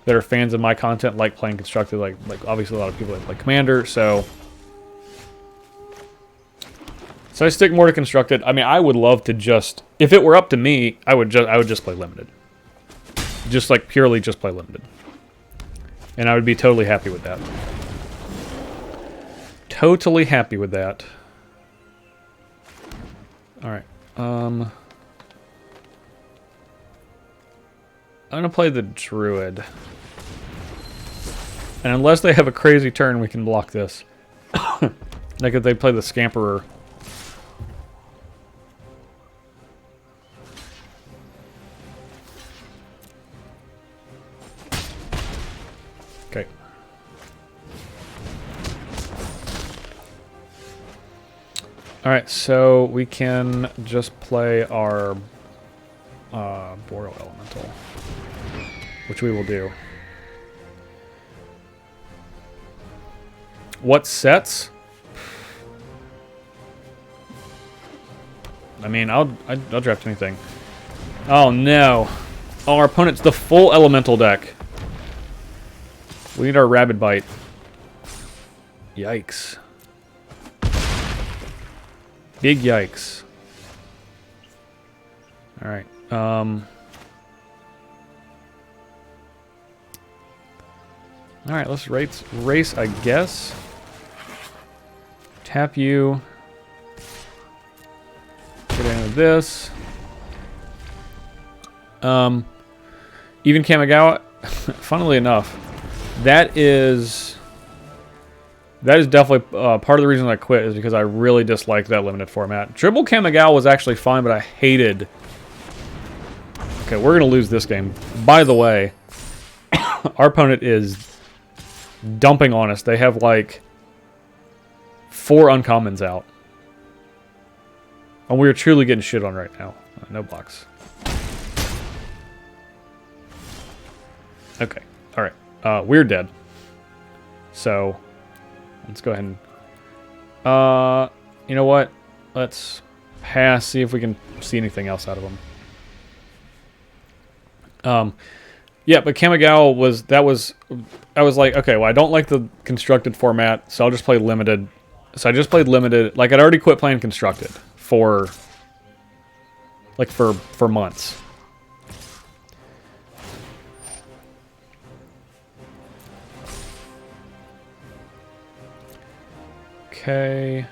that are fans of my content like playing constructed. Like obviously a lot of people that play Commander, so I stick more to constructed. I mean, I would love to just, if it were up to me, I would just play limited. Just like purely just play limited. And I would be totally happy with that. Totally happy with that. All right. I'm gonna play the Druid. And unless they have a crazy turn, we can block this. Like if they play the Scamperer. Okay. Alright, so we can just play our Boreal Elemental, which we will do. What sets? I mean, I'll draft anything. Oh no! Oh, our opponent's the full elemental deck. We need our Rabid Bite. Yikes. Big yikes. Alright. Alright, let's race, I guess. Tap you. Get into this. Even Kamigawa, funnily enough, that is definitely part of the reason I quit is because I really disliked that limited format. Triple Kamigawa was actually fine, but I hated... Okay, we're going to lose this game. By the way, our opponent is dumping on us. They have like 4 uncommons out. And we're truly getting shit on right now. No blocks. Okay, alright. We're dead. So, let's go ahead and... you know what? Let's pass, see if we can see anything else out of them. Yeah, but Kamigawa was... I was like, okay, well, I don't like the constructed format, so I'll just play limited. So I just played limited. Like, I'd already quit playing constructed for... Like, for months. Okay.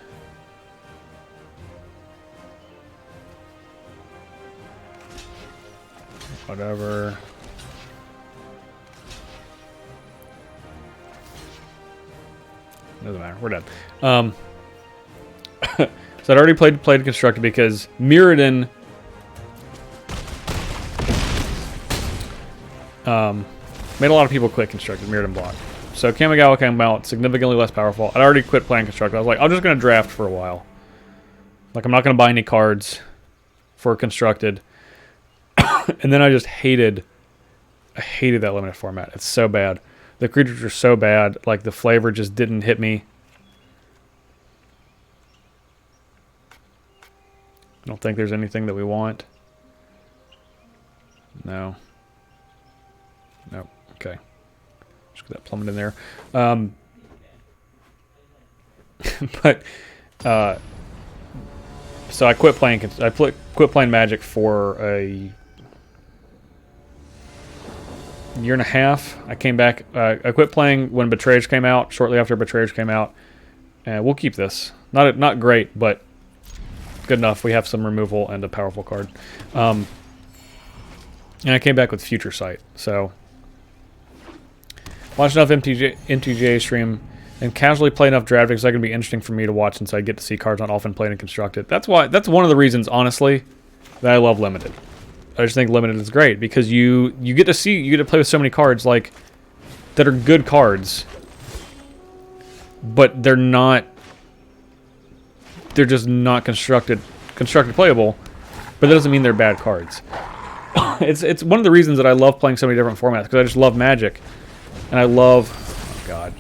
Whatever. Doesn't matter. We're done. So I'd already played constructed because Mirrodin made a lot of people quit constructed. Mirrodin block. So Kamigawa came out significantly less powerful. I'd already quit playing constructed. I was like, I'm just going to draft for a while. Like, I'm not going to buy any cards for constructed. And then I just hated that limited format. It's so bad. The creatures are so bad. Like, the flavor just didn't hit me. I don't think there's anything that we want. No. Nope. Okay. Just get that plummet in there. But so I quit playing. Quit playing Magic for a year and a half. I came back. I quit playing when Betrayers came out. Shortly after Betrayers came out, and we'll keep this. Not great, but good enough. We have some removal and a powerful card. And I came back with Future Sight. So watch enough MTJ stream and casually play enough draft because that can be interesting for me to watch since I get to see cards not often played and constructed. That's one of the reasons, honestly, that I love limited. I just think limited is great because you get to play with so many cards like that are good cards, but they're just not constructed playable. But that doesn't mean they're bad cards. It's one of the reasons that I love playing so many different formats because I just love Magic, and I love. Oh God,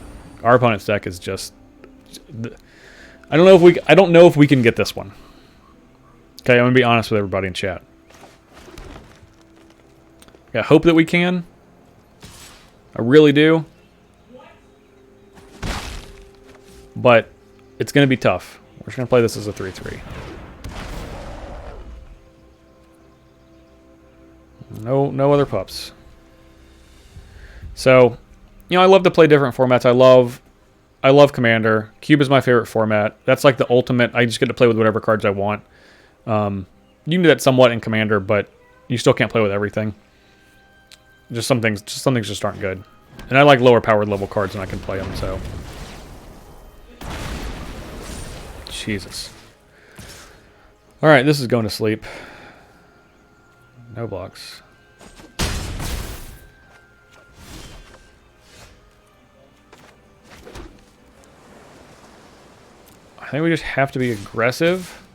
our opponent's deck is just. I don't know if we can get this one. Okay, I'm gonna be honest with everybody in chat. I hope that we can. I really do. But it's going to be tough. We're just going to play this as a 3-3. No other pups. So, I love to play different formats. I love Commander. Cube is my favorite format. That's like the ultimate. I just get to play with whatever cards I want. You can do that somewhat in Commander, but you still can't play with everything. Some things just aren't good. And I like lower powered level cards and I can play them, so. Jesus. Alright, this is going to sleep. No blocks. I think we just have to be aggressive.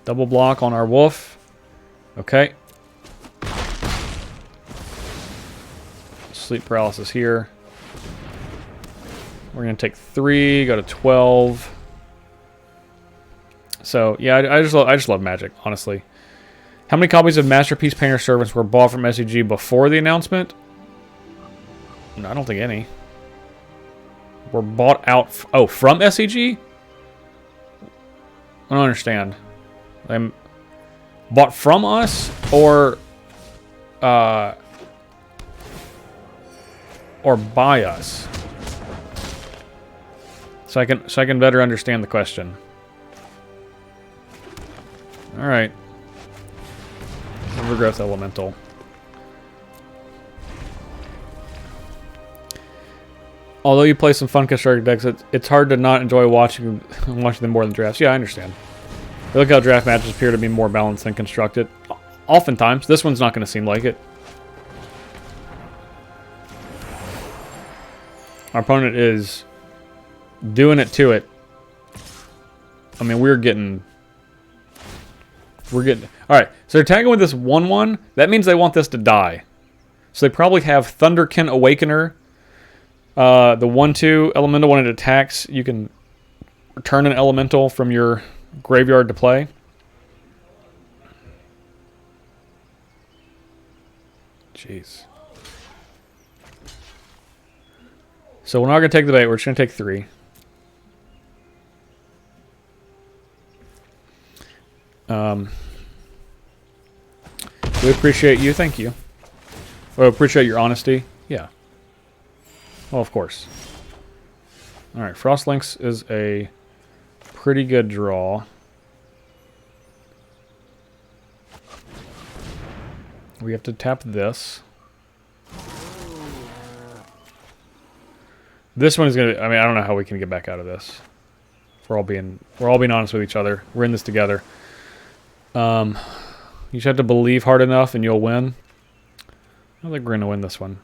Double block on our wolf. Okay. Sleep paralysis here. We're going to take 3, go to 12. So, yeah, I just love Magic, honestly. How many copies of Masterpiece Painter Servants were bought from SEG before the announcement? No, I don't think any. Were bought out... from SEG? I don't understand. Bought from us or by us? So I can better understand the question. All right. Overgrowth Elemental. Although you play some fun constructed decks, it's hard to not enjoy watching them more than drafts. Yeah, I understand. Look how draft matches appear to be more balanced than constructed. Oftentimes. This one's not going to seem like it. Our opponent is doing it to it. I mean, we're getting... Alright, so they're tagging with this 1-1. That means they want this to die. So they probably have Thunderkin Awakener. The 1-2 elemental, when it attacks, you can return an elemental from your graveyard to play. Jeez. So we're not going to take the bait. We're just going to take 3. We appreciate you. Thank you. We appreciate your honesty. Yeah. Well, of course. Alright, Frostlinks is a pretty good draw. We have to tap this. This one is gonna... I mean, I don't know how we can get back out of this. We're all being honest with each other. We're in this together. You just have to believe hard enough and you'll win. I don't think we're gonna win this one.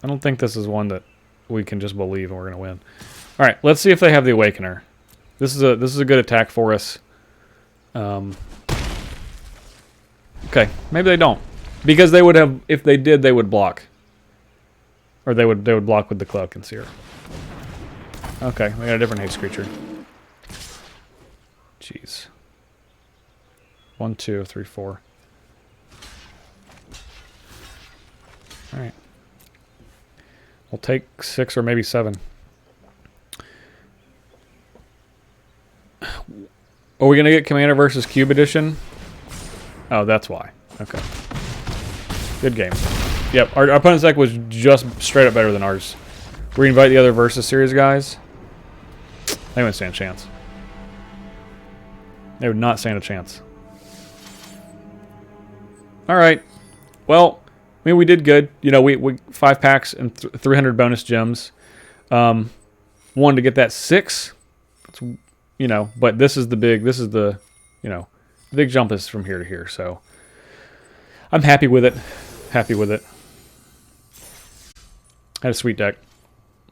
I don't think this is one that we can just believe and we're gonna win. All right, let's see if they have the Awakener. This is a good attack for us. Okay, maybe they don't, because they would have, if they did, they would block, or they would block with the Cloud Concealer. Okay, we got a different haste creature. Jeez. 1, 2, 3, 4. All right. We'll take 6 or maybe 7. Are we going to get Commander versus Cube Edition? Oh, that's why. Okay. Good game. Yep, our opponent's deck was just straight up better than ours. We invite the other Versus Series guys. They wouldn't stand a chance. They would not stand a chance. Alright. Well, I mean, we did good. You know, we 5 packs and 300 bonus gems. Wanted to get that 6. It's, you know, but this is the, you know, the big jump is from here to here. So I'm happy with it. Happy with it. Had a sweet deck.